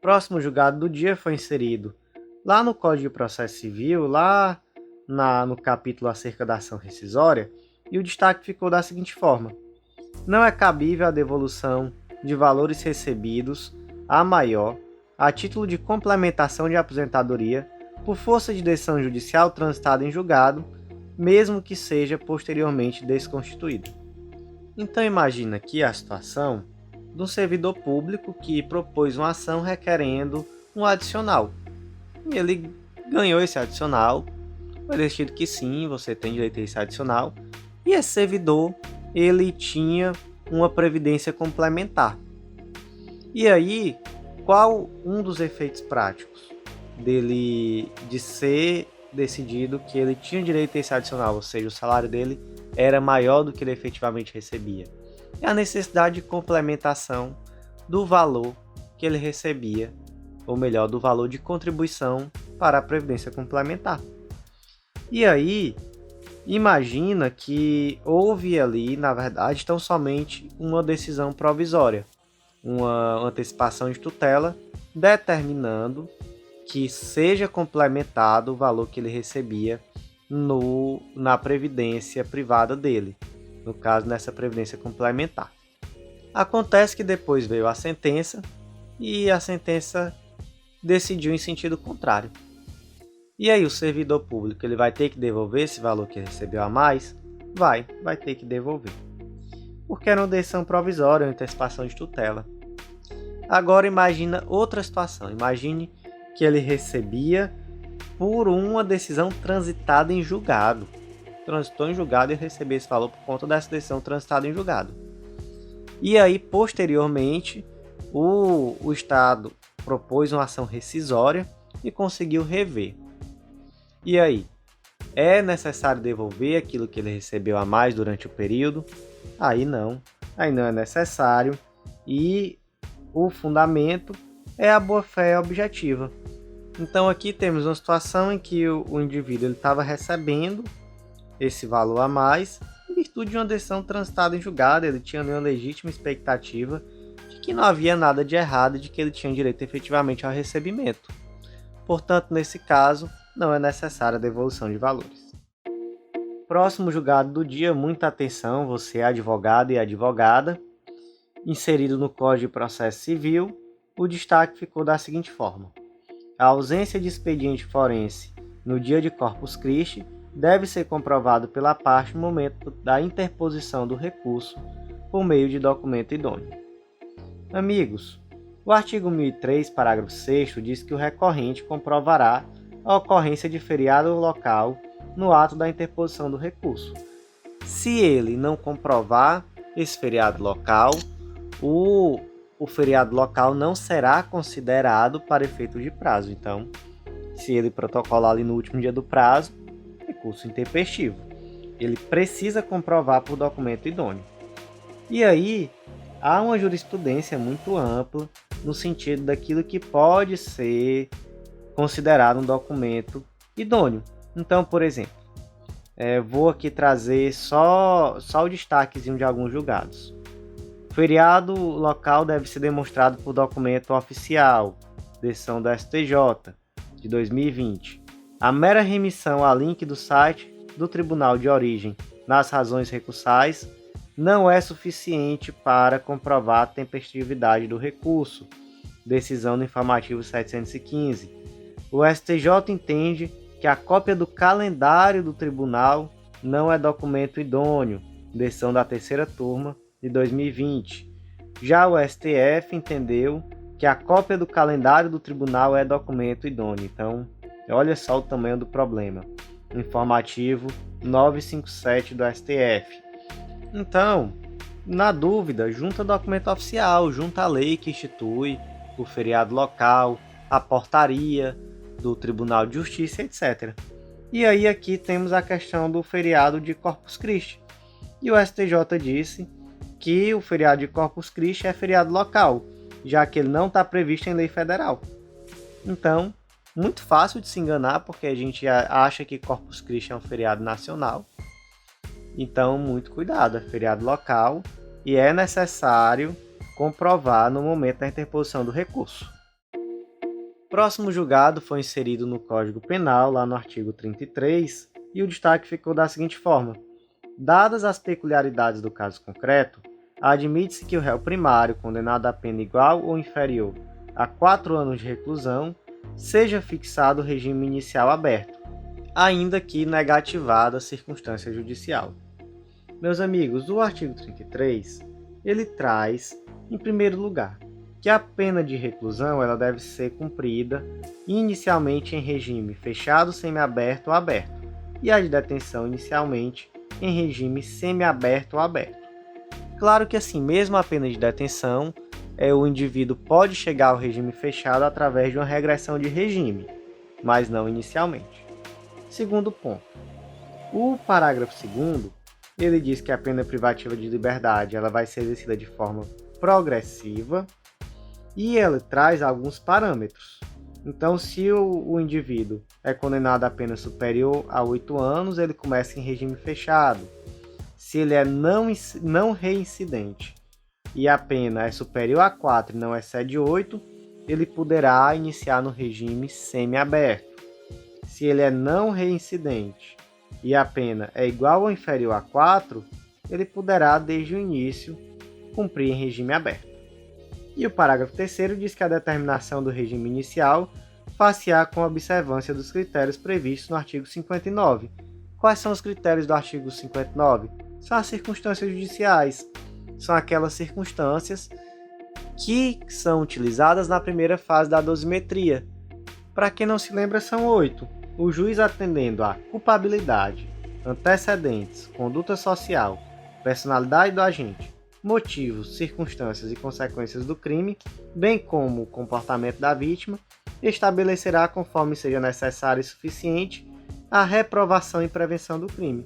Próximo julgado do dia foi inserido lá no Código de Processo Civil, lá no capítulo acerca da ação rescisória, e o destaque ficou da seguinte forma: não é cabível a devolução de valores recebidos a maior a título de complementação de aposentadoria por força de decisão judicial transitada em julgado, mesmo que seja posteriormente desconstituído. Então imagina aqui a situação de um servidor público que propôs uma ação requerendo um adicional. E ele ganhou esse adicional, foi decidido que sim, você tem direito a esse adicional, e esse servidor ele tinha uma previdência complementar. E aí, qual um dos efeitos práticos de ser decidido que ele tinha direito a esse adicional, ou seja, o salário dele era maior do que ele efetivamente recebia? É a necessidade de complementação do valor que ele recebia, ou melhor, do valor de contribuição para a Previdência Complementar. E aí, imagina que houve ali, na verdade, tão somente uma decisão provisória, uma antecipação de tutela, determinando que seja complementado o valor que ele recebia na previdência privada dele, no caso, nessa previdência complementar. Acontece que depois veio a sentença, e a sentença decidiu em sentido contrário. E aí o servidor público ele vai ter que devolver esse valor que recebeu a mais? Vai ter que devolver. Porque era uma decisão provisória, uma antecipação de tutela. Agora imagina outra situação. Imagine que ele recebia por uma decisão transitada em julgado. Transitou em julgado e recebeu esse valor por conta dessa decisão transitada em julgado. E aí, posteriormente, o Estado propôs uma ação rescisória e conseguiu rever. E aí, é necessário devolver aquilo que ele recebeu a mais durante o período? Aí não é necessário. E o fundamento é a boa-fé objetiva. Então aqui temos uma situação em que o indivíduo estava recebendo esse valor a mais em virtude de uma decisão transitada em julgado. Ele tinha uma legítima expectativa de que não havia nada de errado e de que ele tinha direito efetivamente ao recebimento. Portanto, nesse caso, não é necessária a devolução de valores. Próximo julgado do dia, muita atenção, você é advogado e advogada. Inserido no Código de Processo Civil, o destaque ficou da seguinte forma: a ausência de expediente forense no dia de Corpus Christi deve ser comprovado pela parte no momento da interposição do recurso por meio de documento idôneo. Amigos, o artigo 1003, parágrafo 6º, diz que o recorrente comprovará a ocorrência de feriado local no ato da interposição do recurso. Se ele não comprovar esse feriado local, o feriado local não será considerado para efeito de prazo. Então, se ele protocolar ali no último dia do prazo, recurso intempestivo. Ele precisa comprovar por documento idôneo. E aí, há uma jurisprudência muito ampla no sentido daquilo que pode ser considerado um documento idôneo. Então, por exemplo, vou aqui trazer só o destaquezinho de alguns julgados. O feriado local deve ser demonstrado por documento oficial, decisão do STJ, de 2020. A mera remissão a link do site do Tribunal de Origem nas razões recursais não é suficiente para comprovar a tempestividade do recurso, decisão do informativo 715. O STJ entende que a cópia do calendário do tribunal não é documento idôneo, decisão da terceira turma de 2020. Já o STF entendeu que a cópia do calendário do tribunal é documento idôneo. Então, olha só o tamanho do problema. Informativo 957 do STF. Então, na dúvida, junta documento oficial, junta a lei que institui o feriado local, a portaria do Tribunal de Justiça, etc. E aí aqui temos a questão do feriado de Corpus Christi. E o STJ disse que o feriado de Corpus Christi é feriado local, já que ele não está previsto em lei federal. Então, muito fácil de se enganar, porque a gente acha que Corpus Christi é um feriado nacional. Então, muito cuidado, é feriado local e é necessário comprovar no momento da interposição do recurso. Próximo julgado foi inserido no Código Penal, lá no artigo 33, e o destaque ficou da seguinte forma: dadas as peculiaridades do caso concreto, admite-se que o réu primário, condenado a pena igual ou inferior a 4 anos de reclusão, seja fixado o regime inicial aberto, ainda que negativada a circunstância judicial. Meus amigos, o artigo 33, ele traz, em primeiro lugar, que a pena de reclusão ela deve ser cumprida inicialmente em regime fechado, semiaberto ou aberto, e a de detenção inicialmente em regime semiaberto ou aberto. Claro que assim, mesmo a pena de detenção, o indivíduo pode chegar ao regime fechado através de uma regressão de regime, mas não inicialmente. Segundo ponto, o parágrafo 2º, ele diz que a pena privativa de liberdade ela vai ser exercida de forma progressiva E ele traz alguns parâmetros. Então, se o indivíduo é condenado a pena superior a 8 anos, ele começa em regime fechado. Se ele é não reincidente e a pena é superior a 4 e não excede 8, ele poderá iniciar no regime semiaberto. Se ele é não reincidente e a pena é igual ou inferior a 4, ele poderá, desde o início, cumprir em regime aberto. E o parágrafo 3º diz que a determinação do regime inicial far-se-á com a observância dos critérios previstos no artigo 59. Quais são os critérios do artigo 59? São as circunstâncias judiciais. São aquelas circunstâncias que são utilizadas na primeira fase da dosimetria. Para quem não se lembra, são 8. O juiz, atendendo à culpabilidade, antecedentes, conduta social, personalidade do agente, motivos, circunstâncias e consequências do crime, bem como o comportamento da vítima, estabelecerá, conforme seja necessário e suficiente, a reprovação e prevenção do crime.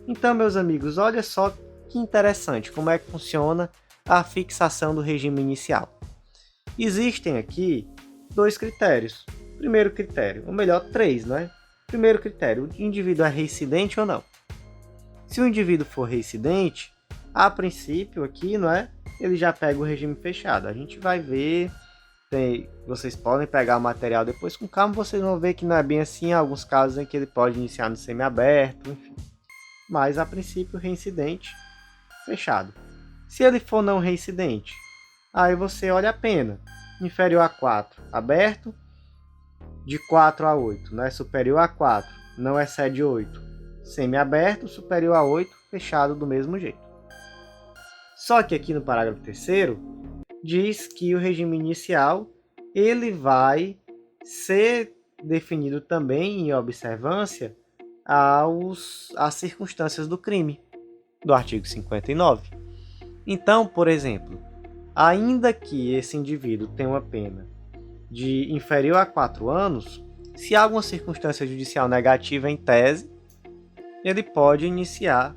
Então, meus amigos, olha só que interessante como é que funciona a fixação do regime inicial. Existem aqui 2 critérios. Primeiro critério, ou melhor, 3, não é? Primeiro critério, o indivíduo é reincidente ou não? Se o indivíduo for reincidente, a princípio aqui, não é? Ele já pega o regime fechado. A gente vai ver, vocês podem pegar o material depois com calma, vocês vão ver que não é bem assim, há alguns casos em que ele pode iniciar no semiaberto, enfim. Mas a princípio reincidente, fechado. Se ele for não reincidente, aí você olha a pena. Inferior a 4, aberto. De 4 a 8, né? Superior a 4, não excede 8. Semiaberto, superior a 8, fechado do mesmo jeito. Só que aqui no parágrafo 3º, diz que o regime inicial ele vai ser definido também em observância às circunstâncias do crime, do artigo 59. Então, por exemplo, ainda que esse indivíduo tenha uma pena de inferior a 4 anos, se há alguma circunstância judicial negativa em tese, ele pode iniciar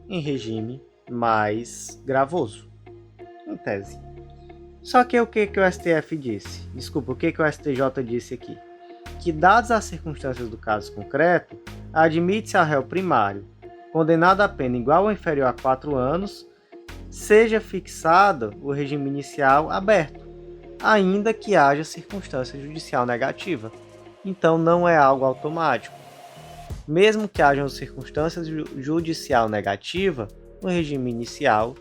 em regime mais gravoso, em tese. Só que o que o STF disse? Desculpa, o que o STJ disse aqui? Que, dadas as circunstâncias do caso concreto, admite-se ao réu primário, condenado a pena igual ou inferior a 4 anos, seja fixado o regime inicial aberto, ainda que haja circunstância judicial negativa. Então não é algo automático. Mesmo que hajam circunstâncias judicial negativa, o regime inicial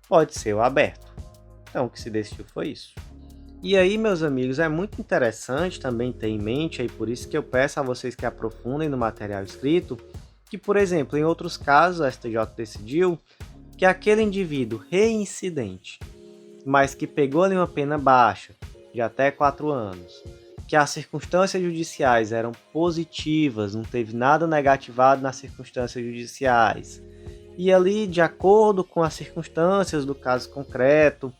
pode ser o aberto. Então o que se decidiu foi isso. E aí, meus amigos, é muito interessante também ter em mente, aí por isso que eu peço a vocês que aprofundem no material escrito, que, por exemplo, em outros casos a STJ decidiu que aquele indivíduo reincidente, mas que pegou ali uma pena baixa, de até 4 anos, que as circunstâncias judiciais eram positivas, não teve nada negativado nas circunstâncias judiciais, e ali, de acordo com as circunstâncias do caso concreto,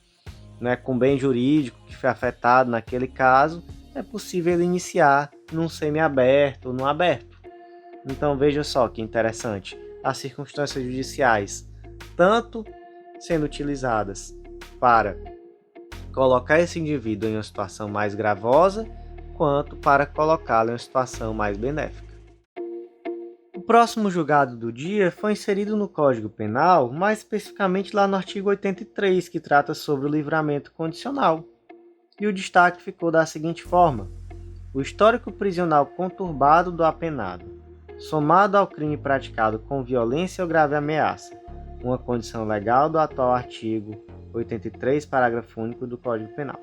né, com o bem jurídico que foi afetado naquele caso, é possível ele iniciar num semiaberto ou num aberto. Então veja só que interessante, as circunstâncias judiciais tanto sendo utilizadas para colocar esse indivíduo em uma situação mais gravosa, quanto para colocá-lo em uma situação mais benéfica. O próximo julgado do dia foi inserido no Código Penal, mais especificamente lá no artigo 83, que trata sobre o livramento condicional. E o destaque ficou da seguinte forma: o histórico prisional conturbado do apenado, somado ao crime praticado com violência ou grave ameaça, uma condição legal do atual artigo 83, parágrafo único do Código Penal,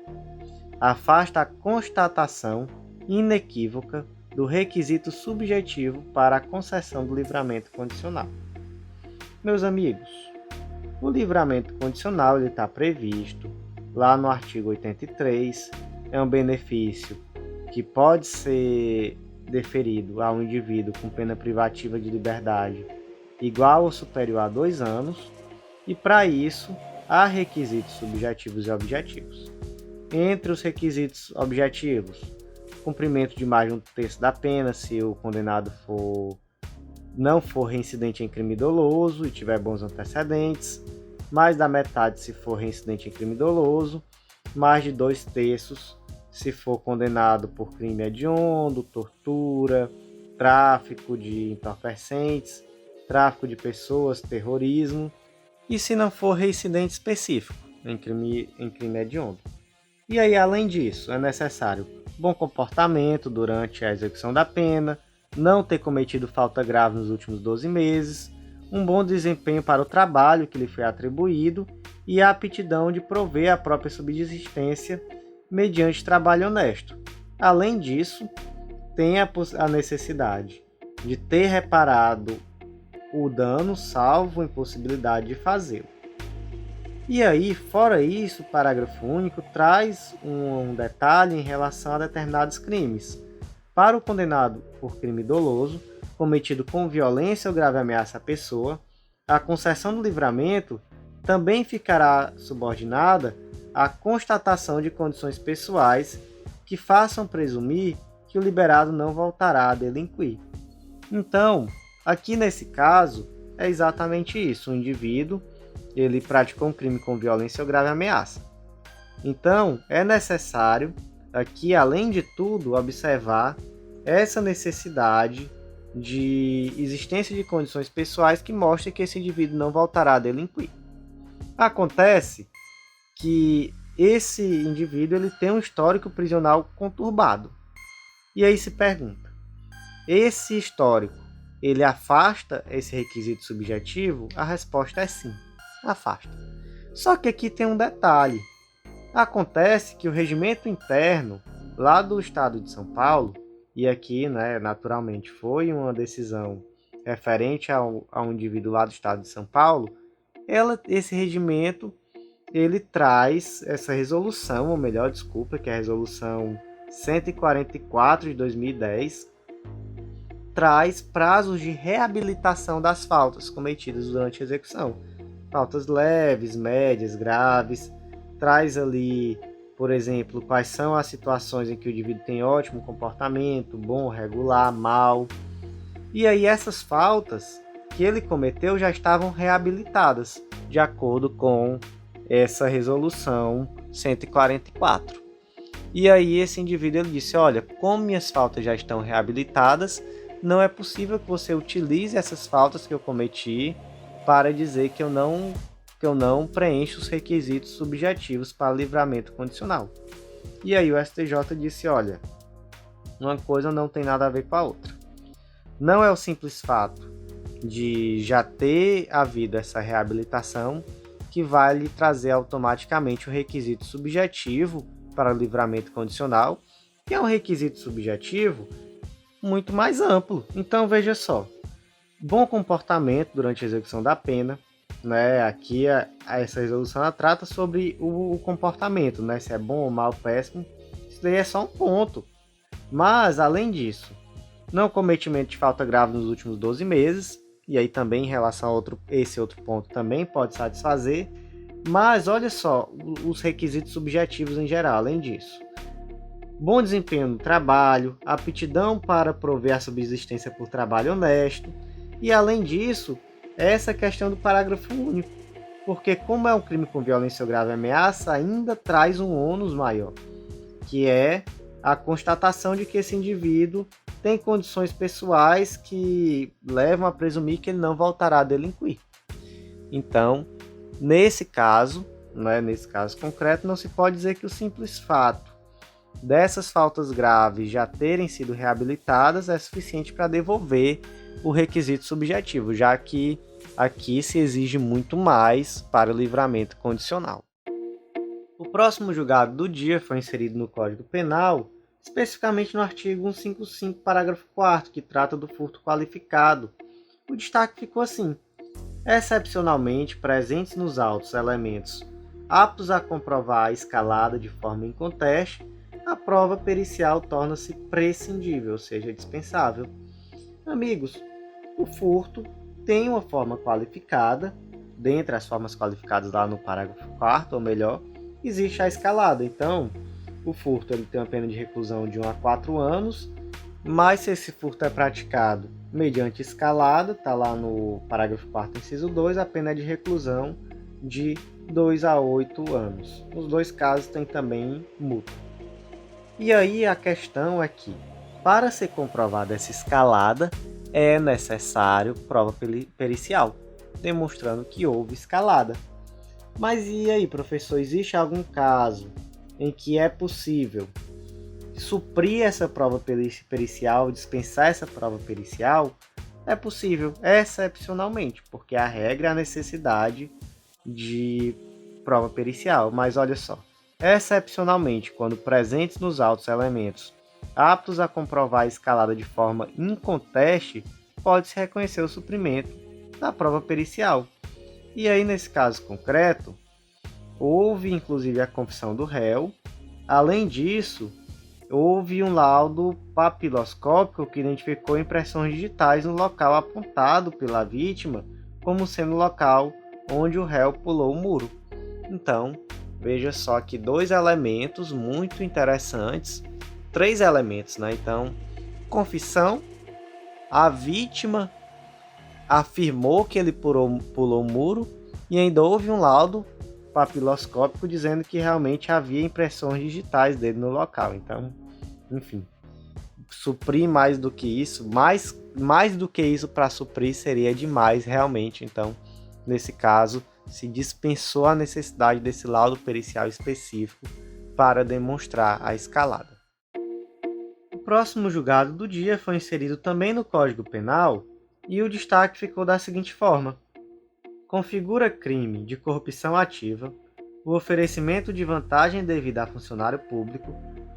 afasta a constatação inequívoca do requisito subjetivo para a concessão do livramento condicional. Meus amigos, o livramento condicional está previsto lá no artigo 83, é um benefício que pode ser deferido a um indivíduo com pena privativa de liberdade igual ou superior a 2 anos, e para isso há requisitos subjetivos e objetivos. Entre os requisitos objetivos, cumprimento de mais de 1/3 da pena se o condenado não for reincidente em crime doloso e tiver bons antecedentes, mais da metade se for reincidente em crime doloso, mais de 2/3 se for condenado por crime hediondo, tortura, tráfico de entorpecentes, tráfico de pessoas, terrorismo, e se não for reincidente específico em crime hediondo. E aí, além disso, é necessário bom comportamento durante a execução da pena, não ter cometido falta grave nos últimos 12 meses, um bom desempenho para o trabalho que lhe foi atribuído e a aptidão de prover a própria subsistência mediante trabalho honesto. Além disso, tem a necessidade de ter reparado o dano, salvo impossibilidade de fazê-lo. E aí, fora isso, o parágrafo único traz um detalhe em relação a determinados crimes. Para o condenado por crime doloso, cometido com violência ou grave ameaça à pessoa, a concessão do livramento também ficará subordinada à constatação de condições pessoais que façam presumir que o liberado não voltará a delinquir. Então, aqui nesse caso, é exatamente isso. O indivíduo ele praticou um crime com violência ou grave ameaça. Então, é necessário, aqui, além de tudo, observar essa necessidade de existência de condições pessoais que mostrem que esse indivíduo não voltará a delinquir. Acontece que esse indivíduo ele tem um histórico prisional conturbado. E aí se pergunta, esse histórico, ele afasta esse requisito subjetivo? A resposta é sim, afasta. Só que aqui tem um detalhe. Acontece que o regimento interno lá do estado de São Paulo, e aqui, naturalmente, foi uma decisão referente a um indivíduo lá do estado de São Paulo, esse regimento ele traz essa resolução, ou melhor, desculpa, que é a resolução 144 de 2010, traz prazos de reabilitação das faltas cometidas durante a execução. Faltas leves, médias, graves, traz ali, por exemplo, quais são as situações em que o indivíduo tem ótimo comportamento, bom, regular, mal. E aí essas faltas que ele cometeu já estavam reabilitadas, de acordo com essa resolução 144. E aí esse indivíduo ele disse, olha, como minhas faltas já estão reabilitadas, não é possível que você utilize essas faltas que eu cometi para dizer que eu não preencho os requisitos subjetivos para livramento condicional. E aí o STJ disse, olha, uma coisa não tem nada a ver com a outra. Não é o simples fato de já ter havido essa reabilitação que vai lhe trazer automaticamente o requisito subjetivo para livramento condicional, que é um requisito subjetivo muito mais amplo. Então veja só, bom comportamento durante a execução da pena, aqui essa resolução ela trata sobre o comportamento, se é bom ou mal, péssimo, isso daí é só um ponto. Mas, além disso, não cometimento de falta grave nos últimos 12 meses, e aí também em relação a esse outro ponto também pode satisfazer, mas olha só os requisitos subjetivos em geral, além disso. Bom desempenho no trabalho, aptidão para prover a subsistência por trabalho honesto, e além disso, essa questão do parágrafo único, porque como é um crime com violência ou grave ameaça, ainda traz um ônus maior, que é a constatação de que esse indivíduo tem condições pessoais que levam a presumir que ele não voltará a delinquir. Então, nesse caso concreto, não se pode dizer que o simples fato dessas faltas graves já terem sido reabilitadas é suficiente para devolver o requisito subjetivo, já que aqui se exige muito mais para o livramento condicional. O próximo julgado do dia foi inserido no Código Penal, especificamente no artigo 155, parágrafo 4º, que trata do furto qualificado. O destaque ficou assim: excepcionalmente presentes nos autos elementos aptos a comprovar a escalada de forma inconteste, a prova pericial torna-se prescindível, ou seja, dispensável. Amigos, o furto tem uma forma qualificada, dentre as formas qualificadas lá no parágrafo 4º, ou melhor, existe a escalada. Então, o furto ele tem uma pena de reclusão de 1 a 4 anos, mas se esse furto é praticado mediante escalada, está lá no parágrafo 4º, inciso 2, a pena é de reclusão de 2 a 8 anos. Nos dois casos tem também multa. E aí a questão é que, para ser comprovada essa escalada, é necessário prova pericial, demonstrando que houve escalada. Mas e aí, professor, existe algum caso em que é possível suprir essa prova pericial, dispensar essa prova pericial? É possível, excepcionalmente, porque a regra é a necessidade de prova pericial. Mas olha só, excepcionalmente, quando presentes nos autos elementos aptos a comprovar a escalada de forma inconteste, pode-se reconhecer o suprimento da prova pericial. E aí, nesse caso concreto, houve inclusive a confissão do réu. Além disso, houve um laudo papiloscópico que identificou impressões digitais no local apontado pela vítima como sendo o local onde o réu pulou o muro. Então, veja só que dois elementos muito interessantes, três elementos, né? Então, confissão, a vítima afirmou que ele pulou o muro e ainda houve um laudo papiloscópico dizendo que realmente havia impressões digitais dele no local. Então, enfim, suprir mais do que isso, mais do que isso para suprir seria demais realmente. Então, nesse caso, se dispensou a necessidade desse laudo pericial específico para demonstrar a escalada. O próximo julgado do dia foi inserido também no Código Penal e o destaque ficou da seguinte forma: configura crime de corrupção ativa o oferecimento de vantagem devida a funcionário público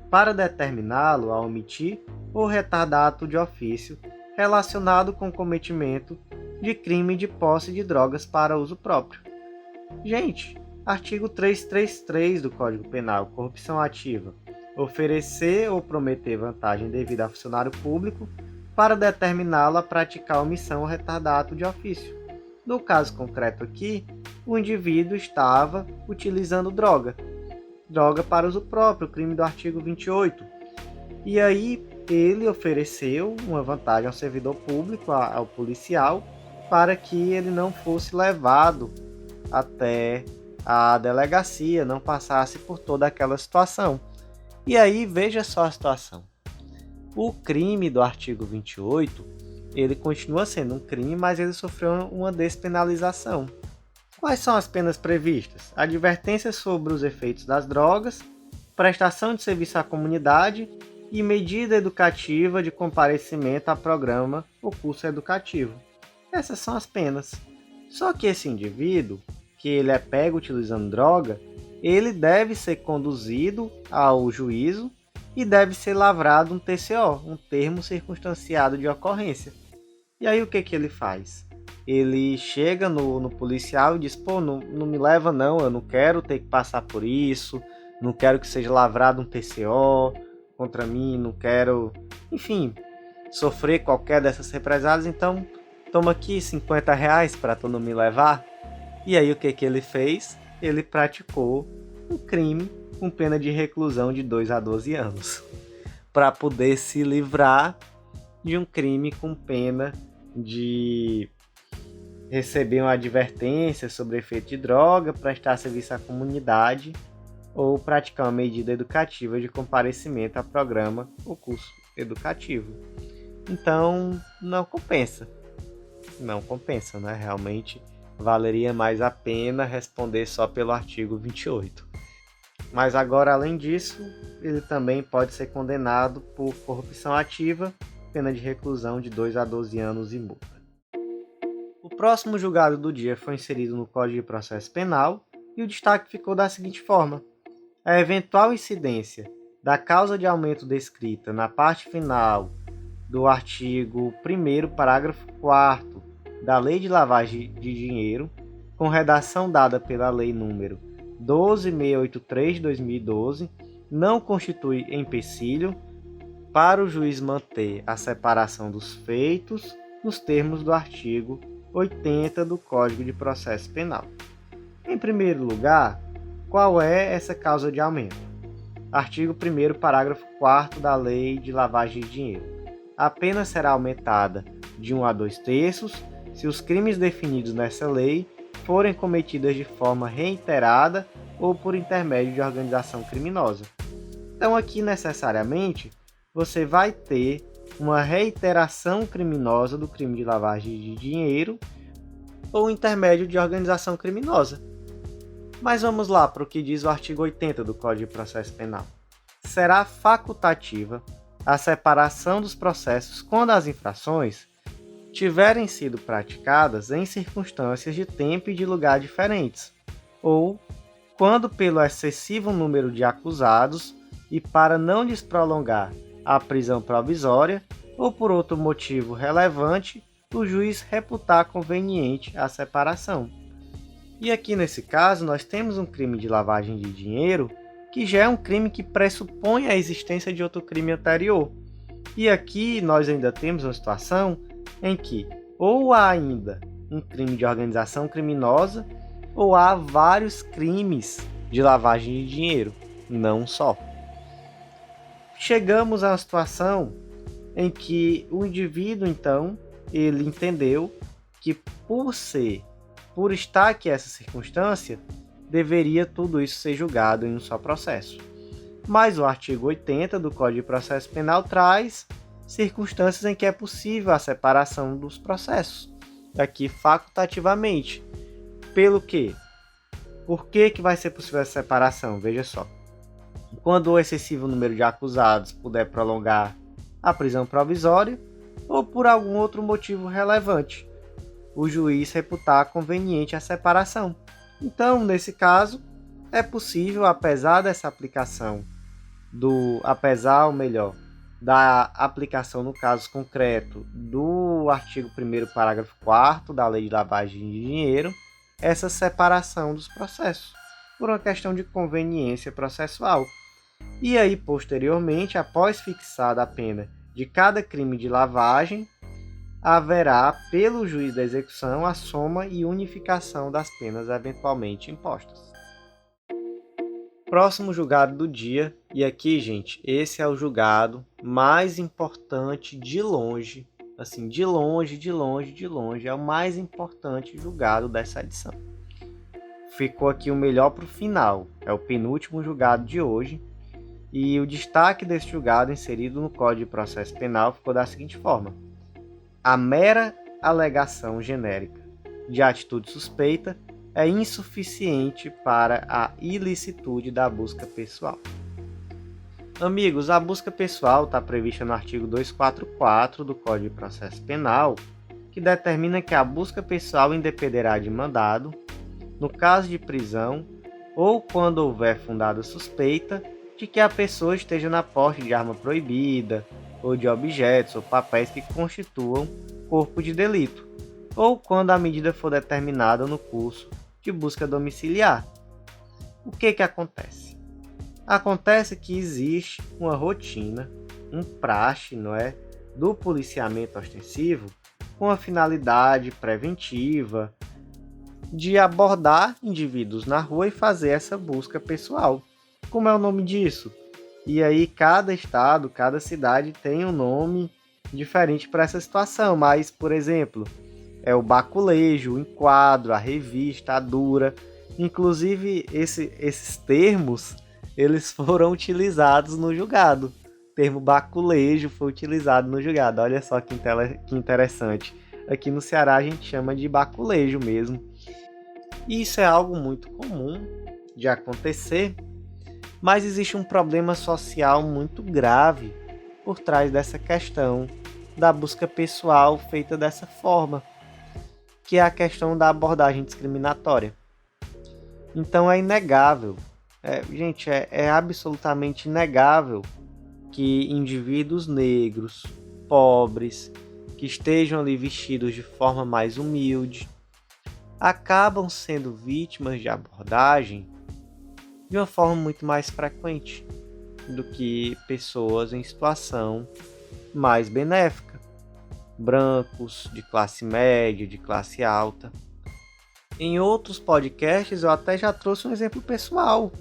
para determiná-lo a omitir ou retardar ato de ofício relacionado com o cometimento de crime de posse de drogas para uso próprio. Gente, artigo 333 do Código Penal, corrupção ativa, oferecer ou prometer vantagem devida a funcionário público para determiná-lo a praticar omissão ou retardar ato de ofício. No caso concreto aqui, o indivíduo estava utilizando droga para uso próprio, crime do artigo 28. E aí ele ofereceu uma vantagem ao servidor público, ao policial, para que ele não fosse levado até a delegacia, não passasse por toda aquela situação. E aí veja só a situação. O crime do artigo 28, ele continua sendo um crime, mas ele sofreu uma despenalização. Quais são as penas previstas? Advertência sobre os efeitos das drogas, prestação de serviço à comunidade e medida educativa de comparecimento a programa ou curso educativo. Essas são as penas. Só que esse indivíduo, que ele é pego utilizando droga, ele deve ser conduzido ao juízo e deve ser lavrado um TCO, um termo circunstanciado de ocorrência. E aí o que ele faz? Ele chega no policial e diz: pô, não me leva não, eu não quero ter que passar por isso, não quero que seja lavrado um TCO contra mim, não quero, enfim, sofrer qualquer dessas represálias, então toma aqui R$50 para tu não me levar. E aí o que ele fez? Ele praticou um crime com pena de reclusão de 2 a 12 anos, para poder se livrar de um crime com pena de receber uma advertência sobre efeito de droga, prestar serviço à comunidade ou praticar uma medida educativa de comparecimento a programa ou curso educativo. Então, não compensa. Não compensa, né? Realmente valeria mais a pena responder só pelo artigo 28. Mas agora, além disso, ele também pode ser condenado por corrupção ativa, pena de reclusão de 2 a 12 anos e multa. O próximo julgado do dia foi inserido no Código de Processo Penal e o destaque ficou da seguinte forma: a eventual incidência da causa de aumento descrita na parte final do artigo 1º, parágrafo 4º da Lei de Lavagem de Dinheiro, com redação dada pela Lei nº 12.683 de 2012, não constitui empecilho para o juiz manter a separação dos feitos nos termos do artigo 80 do Código de Processo Penal. Em primeiro lugar, qual é essa causa de aumento? Artigo 1º, parágrafo 4º da Lei de Lavagem de Dinheiro. A pena será aumentada de 1 a 2 terços se os crimes definidos nessa lei forem cometidas de forma reiterada ou por intermédio de organização criminosa. Então aqui necessariamente você vai ter uma reiteração criminosa do crime de lavagem de dinheiro ou intermédio de organização criminosa. Mas vamos lá para o que diz o artigo 80 do Código de Processo Penal. Será facultativa a separação dos processos quando as infrações tiverem sido praticadas em circunstâncias de tempo e de lugar diferentes, ou quando pelo excessivo número de acusados e para não lhes prolongar a prisão provisória ou por outro motivo relevante, o juiz reputar conveniente a separação. E aqui nesse caso nós temos um crime de lavagem de dinheiro que já é um crime que pressupõe a existência de outro crime anterior. E aqui nós ainda temos uma situação em que ou há ainda um crime de organização criminosa ou há vários crimes de lavagem de dinheiro, não só. Chegamos a uma situação em que o indivíduo, então, ele entendeu que por estar aqui essa circunstância, deveria tudo isso ser julgado em um só processo. Mas o artigo 80 do Código de Processo Penal traz circunstâncias em que é possível a separação dos processos, aqui facultativamente. Pelo quê? Por que vai ser possível a separação? Veja só. Quando o excessivo número de acusados puder prolongar a prisão provisória ou por algum outro motivo relevante, o juiz reputar conveniente a separação. Então, nesse caso, é possível, apesar dessa aplicação da aplicação no caso concreto do artigo 1º, parágrafo 4º da Lei de Lavagem de Dinheiro, essa separação dos processos, por uma questão de conveniência processual. E aí, posteriormente, após fixada a pena de cada crime de lavagem, haverá, pelo juiz da execução, a soma e unificação das penas eventualmente impostas. Próximo julgado do dia, e aqui, gente, esse é o julgado mais importante de longe, assim, de longe, é o mais importante julgado dessa edição. Ficou aqui o melhor para o final, é o penúltimo julgado de hoje, e o destaque desse julgado inserido no Código de Processo Penal ficou da seguinte forma: a mera alegação genérica de atitude suspeita é insuficiente para a ilicitude da busca pessoal. Amigos, a busca pessoal está prevista no artigo 244 do Código de Processo Penal, que determina que a busca pessoal independerá de mandado, no caso de prisão, ou quando houver fundada suspeita de que a pessoa esteja na posse de arma proibida, ou de objetos ou papéis que constituam corpo de delito, ou quando a medida for determinada no curso de busca domiciliar. O que acontece? Acontece que existe uma rotina, um praxe, do policiamento ostensivo com a finalidade preventiva de abordar indivíduos na rua e fazer essa busca pessoal. Como é o nome disso? E aí cada estado, cada cidade tem um nome diferente para essa situação, mas, por exemplo, é o baculejo, o enquadro, a revista, a dura. Inclusive, esses termos, eles foram utilizados no julgado. O termo baculejo foi utilizado no julgado. Olha só que interessante. Aqui no Ceará a gente chama de baculejo mesmo. E isso é algo muito comum de acontecer, mas existe um problema social muito grave por trás dessa questão da busca pessoal feita dessa forma, que é a questão da abordagem discriminatória. Então é inegável, é absolutamente inegável que indivíduos negros, pobres, que estejam ali vestidos de forma mais humilde, acabam sendo vítimas de abordagem de uma forma muito mais frequente do que pessoas em situação mais benéfica, brancos, de classe média, de classe alta. Em outros podcasts eu até já trouxe um exemplo pessoal.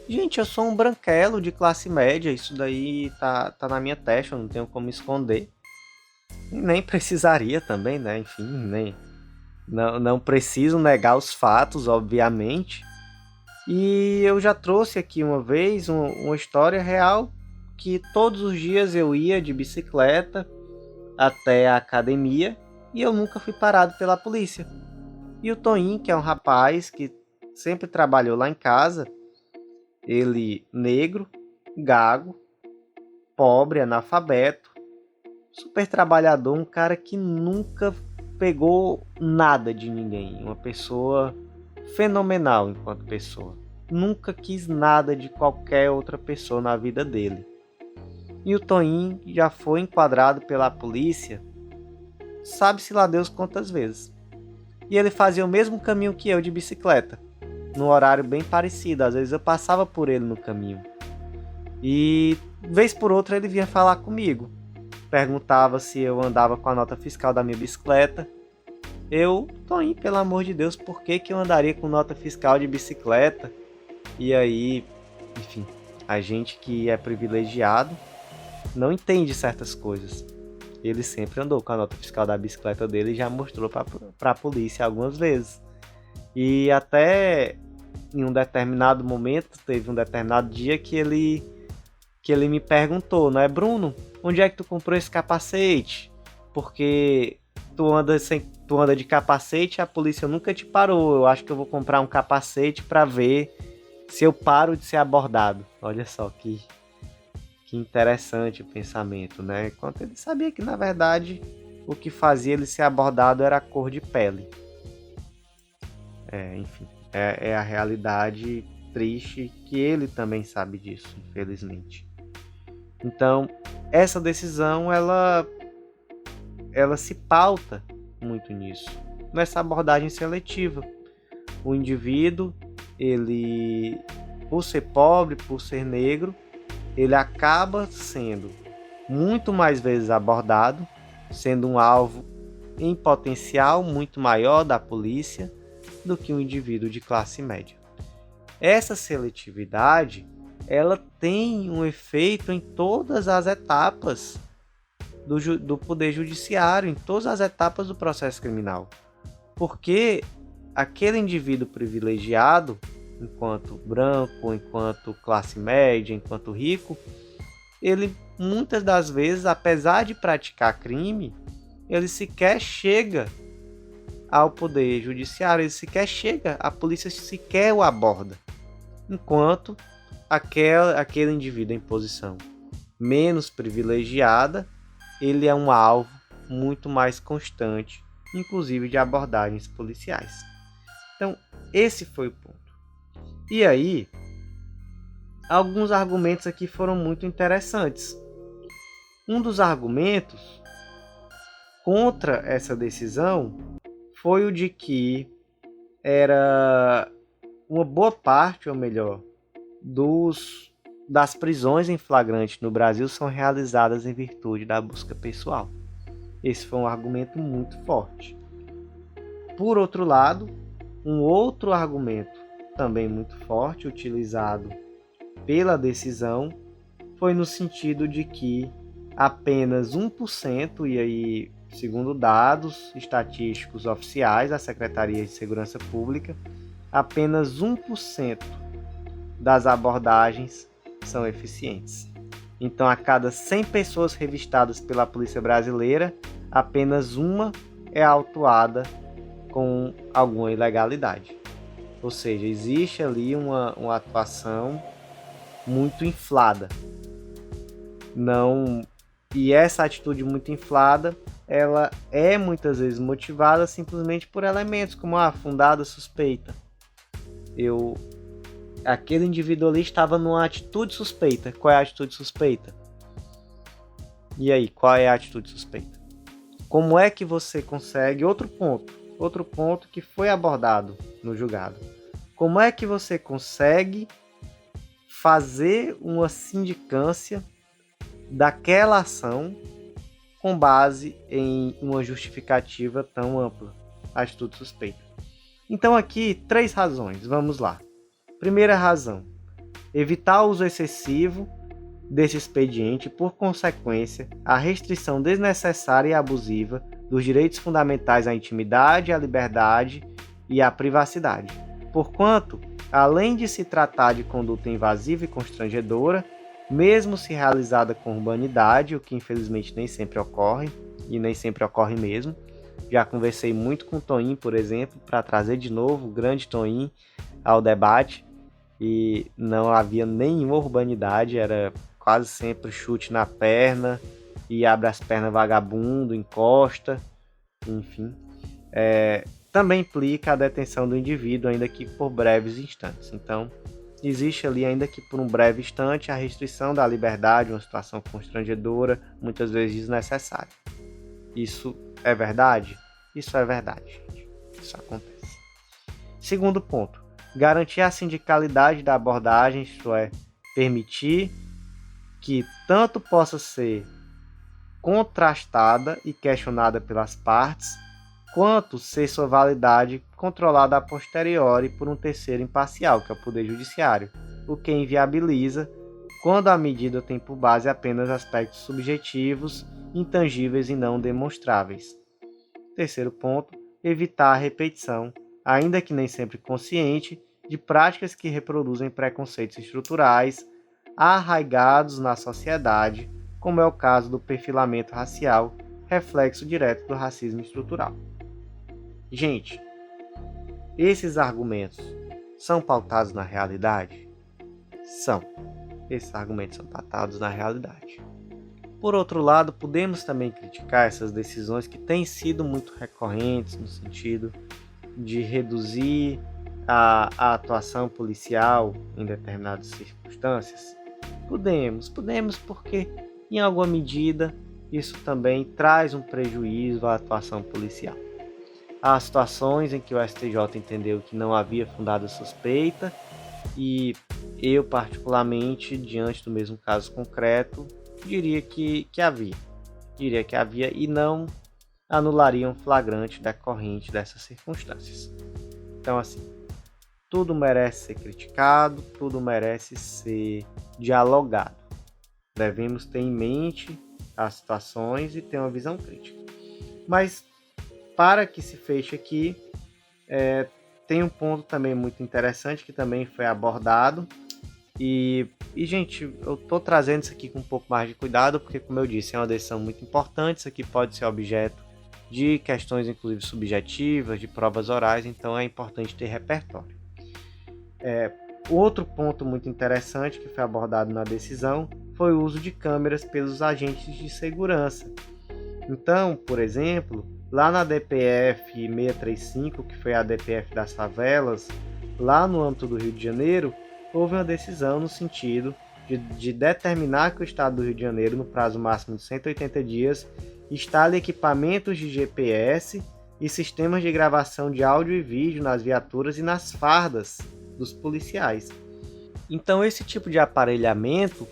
Gente, eu sou um branquelo de classe média, isso daí tá na minha testa, eu não tenho como esconder. E nem precisaria também, enfim, Não preciso negar os fatos, obviamente. E eu já trouxe aqui uma vez uma história real que todos os dias eu ia de bicicleta até a academia e eu nunca fui parado pela polícia. E o Toninho, que é um rapaz que sempre trabalhou lá em casa, ele negro, gago, pobre, analfabeto, super trabalhador, um cara que nunca pegou nada de ninguém, uma pessoa fenomenal enquanto pessoa. Nunca quis nada de qualquer outra pessoa na vida dele. E o Toninho já foi enquadrado pela polícia, sabe-se lá Deus quantas vezes. E ele fazia o mesmo caminho que eu de bicicleta, num horário bem parecido. Às vezes eu passava por ele no caminho. E vez por outra ele vinha falar comigo. Perguntava se eu andava com a nota fiscal da minha bicicleta. Eu, Toninho, pelo amor de Deus, por que eu andaria com nota fiscal de bicicleta? E aí, enfim, a gente que é privilegiado não entende certas coisas. Ele sempre andou com a nota fiscal da bicicleta dele e já mostrou para a polícia algumas vezes. E até em um determinado momento, teve um determinado dia que ele me perguntou, não é, Bruno, onde é que tu comprou esse capacete? Porque tu anda de capacete, a polícia nunca te parou. Eu acho que eu vou comprar um capacete para ver se eu paro de ser abordado. Olha só que interessante o pensamento, né? Enquanto ele sabia que, na verdade, o que fazia ele ser abordado era a cor de pele. Enfim, é a realidade triste que ele também sabe disso, infelizmente. Então, essa decisão, ela se pauta muito nisso, nessa abordagem seletiva. O indivíduo, ele, por ser pobre, por ser negro, ele acaba sendo muito mais vezes abordado, sendo um alvo em potencial muito maior da polícia do que um indivíduo de classe média. Essa seletividade, ela tem um efeito em todas as etapas do poder judiciário, em todas as etapas do processo criminal. Porque aquele indivíduo privilegiado, enquanto branco, enquanto classe média, enquanto rico, ele muitas das vezes, apesar de praticar crime, ele sequer chega ao poder judiciário, ele sequer chega, a polícia sequer o aborda. Enquanto aquele indivíduo em posição menos privilegiada, ele é um alvo muito mais constante, inclusive de abordagens policiais. Então, esse foi o ponto. E aí, alguns argumentos aqui foram muito interessantes. Um dos argumentos contra essa decisão foi o de que era uma boa parte, ou melhor, das prisões em flagrante no Brasil são realizadas em virtude da busca pessoal. Esse foi um argumento muito forte. Por outro lado, um outro argumento também muito forte, utilizado pela decisão, foi no sentido de que apenas 1%, e aí, segundo dados estatísticos oficiais da Secretaria de Segurança Pública, apenas 1% das abordagens são eficientes. Então, a cada 100 pessoas revistadas pela Polícia Brasileira, apenas uma é autuada com alguma ilegalidade. Ou seja, existe ali uma atuação muito inflada. E essa atitude muito inflada, ela é muitas vezes motivada simplesmente por elementos como a fundada suspeita. Aquele indivíduo ali estava numa atitude suspeita. Qual é a atitude suspeita? E aí, qual é a atitude suspeita? Como é que você consegue... Outro ponto que foi abordado no julgado. Como é que você consegue fazer uma sindicância daquela ação com base em uma justificativa tão ampla? Atitude suspeita. Então aqui, 3 razões. Vamos lá. Primeira razão, evitar o uso excessivo desse expediente, por consequência, a restrição desnecessária e abusiva dos direitos fundamentais à intimidade, à liberdade e à privacidade. Porquanto, além de se tratar de conduta invasiva e constrangedora, mesmo se realizada com urbanidade, o que infelizmente nem sempre ocorre, e nem sempre ocorre mesmo. Já conversei muito com o Toim, por exemplo, para trazer de novo o grande Toim ao debate, e não havia nenhuma urbanidade, era quase sempre chute na perna, e abre as pernas vagabundo, encosta, enfim. Também implica a detenção do indivíduo, ainda que por breves instantes. Então, existe ali, ainda que por um breve instante, a restrição da liberdade, uma situação constrangedora, muitas vezes desnecessária. Isso é verdade? Isso é verdade, gente. Isso acontece. Segundo ponto, garantir a sindicalidade da abordagem, isto é, permitir que tanto possa ser contrastada e questionada pelas partes, quanto ser sua validade controlada a posteriori por um terceiro imparcial, que é o Poder Judiciário, o que inviabiliza quando a medida tem por base apenas aspectos subjetivos, intangíveis e não demonstráveis. Terceiro ponto, evitar a repetição, ainda que nem sempre consciente, de práticas que reproduzem preconceitos estruturais arraigados na sociedade, como é o caso do perfilamento racial, reflexo direto do racismo estrutural. Gente, esses argumentos são pautados na realidade? São. Esses argumentos são pautados na realidade. Por outro lado, podemos também criticar essas decisões que têm sido muito recorrentes no sentido de reduzir a atuação policial em determinadas circunstâncias. Podemos porque, em alguma medida, isso também traz um prejuízo à atuação policial. Há situações em que o STJ entendeu que não havia fundada suspeita e eu, particularmente, diante do mesmo caso concreto, diria que havia. Diria que havia e não anularia um flagrante decorrente dessas circunstâncias. Então, assim, tudo merece ser criticado, tudo merece ser dialogado. Devemos ter em mente as situações e ter uma visão crítica. Mas, para que se feche aqui, tem um ponto também muito interessante que também foi abordado. E gente, eu estou trazendo isso aqui com um pouco mais de cuidado, porque, como eu disse, é uma decisão muito importante. Isso aqui pode ser objeto de questões, inclusive, subjetivas, de provas orais, então é importante ter repertório. Outro ponto muito interessante que foi abordado na decisão foi o uso de câmeras pelos agentes de segurança. Então, por exemplo, lá na DPF 635, que foi a DPF das favelas, lá no âmbito do Rio de Janeiro, houve uma decisão no sentido de determinar que o Estado do Rio de Janeiro, no prazo máximo de 180 dias, instale equipamentos de GPS e sistemas de gravação de áudio e vídeo nas viaturas e nas fardas dos policiais. Então, esse tipo de aparelhamento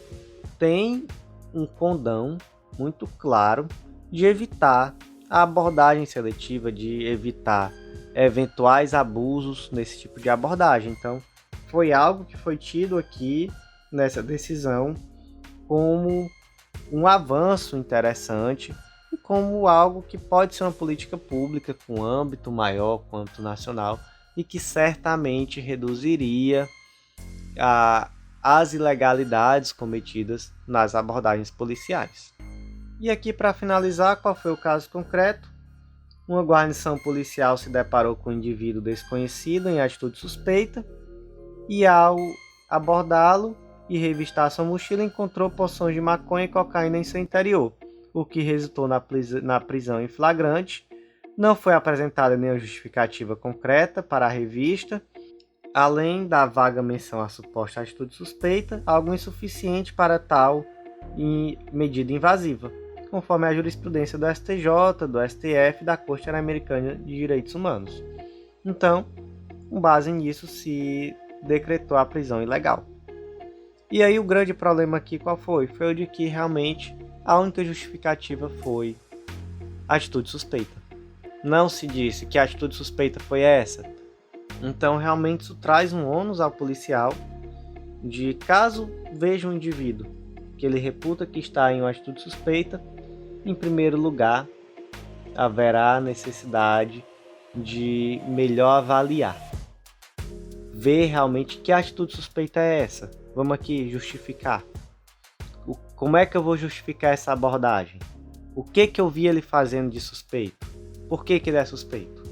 tem um condão muito claro de evitar a abordagem seletiva, de evitar eventuais abusos nesse tipo de abordagem. Então, foi algo que foi tido aqui nessa decisão como um avanço interessante e como algo que pode ser uma política pública com âmbito maior quanto nacional e que certamente reduziria as ilegalidades cometidas nas abordagens policiais. E aqui, para finalizar, qual foi o caso concreto? Uma guarnição policial se deparou com um indivíduo desconhecido em atitude suspeita e, ao abordá-lo e revistar sua mochila, encontrou porções de maconha e cocaína em seu interior, o que resultou na prisão em flagrante. Não foi apresentada nenhuma justificativa concreta para a revista, além da vaga menção à suposta atitude suspeita, algo insuficiente para tal medida invasiva, conforme a jurisprudência do STJ, do STF e da Corte Interamericana de Direitos Humanos. Então, com base nisso, se decretou a prisão ilegal. E aí o grande problema aqui qual foi? Foi o de que realmente a única justificativa foi a atitude suspeita. Não se disse que a atitude suspeita foi essa. Então realmente isso traz um ônus ao policial de, caso veja um indivíduo que ele reputa que está em uma atitude suspeita, em primeiro lugar haverá necessidade de melhor avaliar. Ver realmente que atitude suspeita é essa. Vamos aqui justificar. Como é que eu vou justificar essa abordagem? O que eu vi ele fazendo de suspeito? Por que ele é suspeito?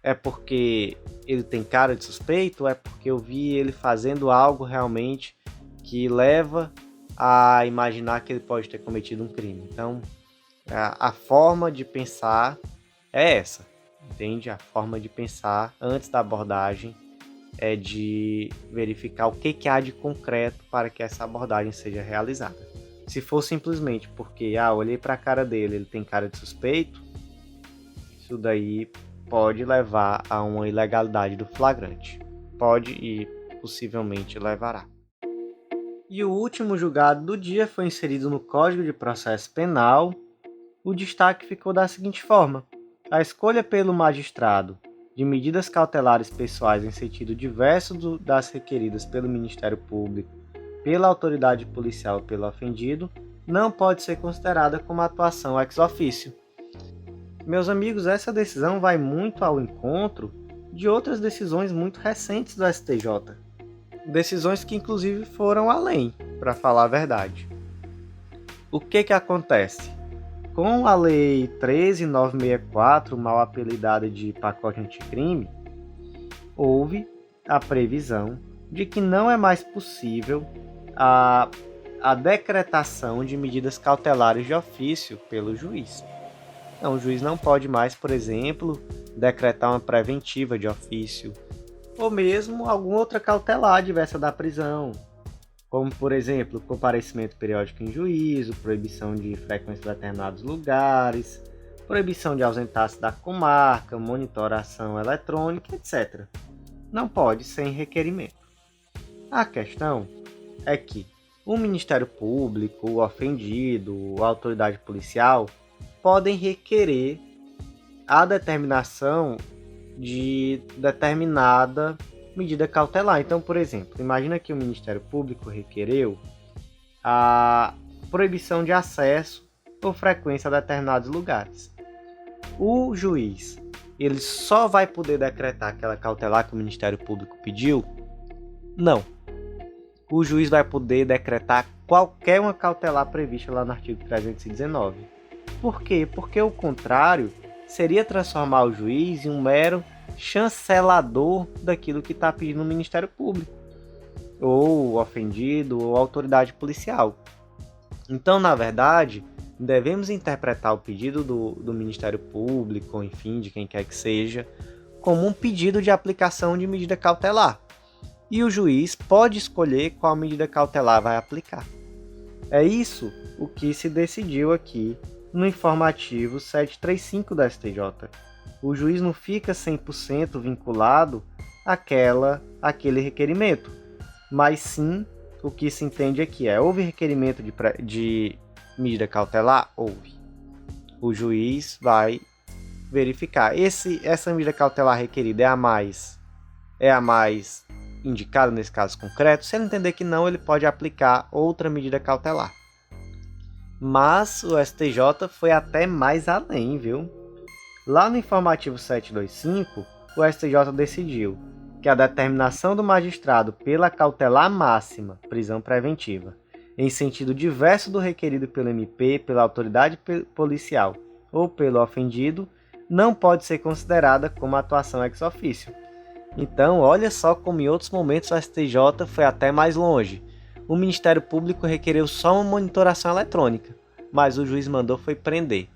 É porque ele tem cara de suspeito ou é porque eu vi ele fazendo algo realmente que leva a imaginar que ele pode ter cometido um crime? Então, a forma de pensar é essa, entende? A forma de pensar antes da abordagem é de verificar o que há de concreto para que essa abordagem seja realizada. Se for simplesmente porque, olhei para a cara dele, ele tem cara de suspeito, isso daí pode levar a uma ilegalidade do flagrante. Pode e possivelmente levará. E o último julgado do dia foi inserido no Código de Processo Penal. O destaque ficou da seguinte forma: a escolha pelo magistrado de medidas cautelares pessoais em sentido diverso das requeridas pelo Ministério Público, pela autoridade policial ou pelo ofendido, não pode ser considerada como atuação ex officio. Meus amigos, essa decisão vai muito ao encontro de outras decisões muito recentes do STJ. Decisões que inclusive foram além, para falar a verdade. O que acontece? Com a Lei 13.964, mal apelidada de pacote anticrime, houve a previsão de que não é mais possível a decretação de medidas cautelares de ofício pelo juiz. Então, o juiz não pode mais, por exemplo, decretar uma preventiva de ofício, ou mesmo alguma outra cautelar diversa da prisão, como, por exemplo, comparecimento periódico em juízo, proibição de frequência em determinados lugares, proibição de ausentar-se da comarca, monitoração eletrônica, etc. Não pode sem requerimento. A questão é que o Ministério Público, o ofendido, a autoridade policial podem requerer a determinação de determinada medida cautelar. Então, por exemplo, imagina que o Ministério Público requereu a proibição de acesso ou frequência a determinados lugares. O juiz, ele só vai poder decretar aquela cautelar que o Ministério Público pediu? Não. O juiz vai poder decretar qualquer uma cautelar prevista lá no artigo 319. Por quê? Porque o contrário seria transformar o juiz em um mero chancelador daquilo que está pedindo o Ministério Público, ou o ofendido, ou a autoridade policial. Então, na verdade, devemos interpretar o pedido do Ministério Público, ou enfim, de quem quer que seja, como um pedido de aplicação de medida cautelar. E o juiz pode escolher qual medida cautelar vai aplicar. É isso o que se decidiu aqui no informativo 735 da STJ. O juiz não fica 100% vinculado àquele requerimento, mas sim o que se entende aqui houve requerimento de medida cautelar? Houve. O juiz vai verificar. Essa medida cautelar requerida é a mais indicada nesse caso concreto. Se ele entender que não, ele pode aplicar outra medida cautelar. Mas o STJ foi até mais além, viu? Lá no informativo 725, o STJ decidiu que a determinação do magistrado pela cautelar máxima, prisão preventiva, em sentido diverso do requerido pelo MP, pela autoridade policial ou pelo ofendido, não pode ser considerada como atuação ex officio. Então, olha só como em outros momentos o STJ foi até mais longe. O Ministério Público requereu só uma monitoração eletrônica, mas o juiz mandou foi prender.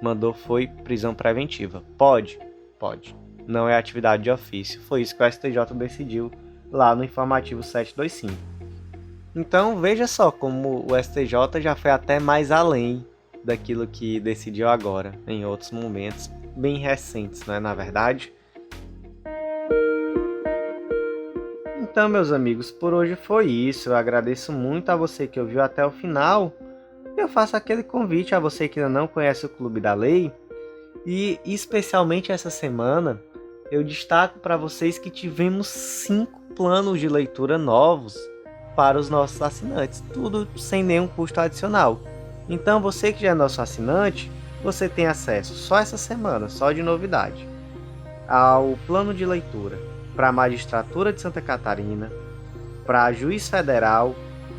Mandou foi prisão preventiva. Pode? Pode. Não é atividade de ofício. Foi isso que o STJ decidiu lá no informativo 725. Então, veja só como o STJ já foi até mais além daquilo que decidiu agora, em outros momentos bem recentes, não é, na verdade? Então, meus amigos, por hoje foi isso. Eu agradeço muito a você que ouviu até o final. Eu faço aquele convite a você que ainda não conhece o Clube da Lei. E, especialmente essa semana, eu destaco para vocês que tivemos 5 planos de leitura novos para os nossos assinantes. Tudo sem nenhum custo adicional. Então, você que já é nosso assinante, você tem acesso só essa semana, só de novidade, ao plano de leitura para a Magistratura de Santa Catarina, para Juiz Federal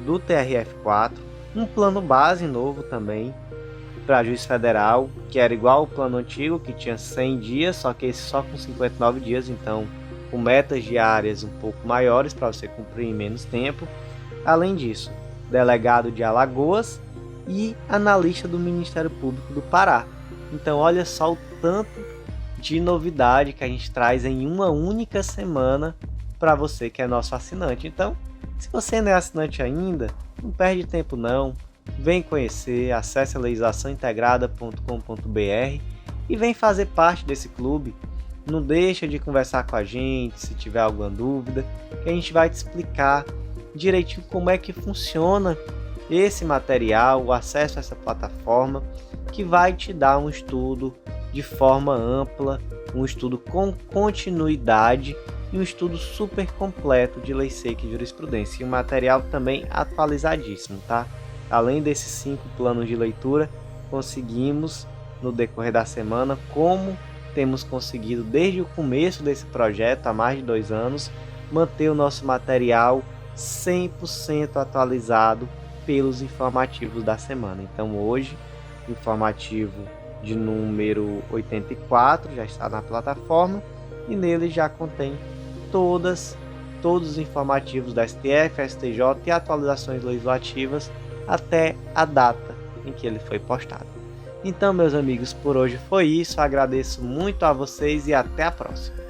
do TRF4, um plano base novo também para Juiz Federal, que era igual ao plano antigo, que tinha 100 dias, só que esse só com 59 dias, então com metas diárias um pouco maiores para você cumprir em menos tempo. Além disso, delegado de Alagoas e analista do Ministério Público do Pará. Então olha só o tanto de novidade que a gente traz em uma única semana para você que é nosso assinante. Então, se você não é assinante ainda, não perde tempo não, vem conhecer, acesse a legislaçãointegrada.com.br e vem fazer parte desse clube. Não deixa de conversar com a gente se tiver alguma dúvida, que a gente vai te explicar direitinho como é que funciona esse material, o acesso a essa plataforma, que vai te dar um estudo de forma ampla, um estudo com continuidade e um estudo super completo de lei seca e jurisprudência. E um material também atualizadíssimo, tá? Além desses 5 planos de leitura, conseguimos no decorrer da semana, como temos conseguido desde o começo desse projeto, há mais de 2 anos, manter o nosso material 100% atualizado pelos informativos da semana. Então hoje, informativo de número 84 já está na plataforma e nele já contém todos os informativos da STF, STJ e atualizações legislativas até a data em que ele foi postado. Então, meus amigos, por hoje foi isso. Agradeço muito a vocês e até a próxima.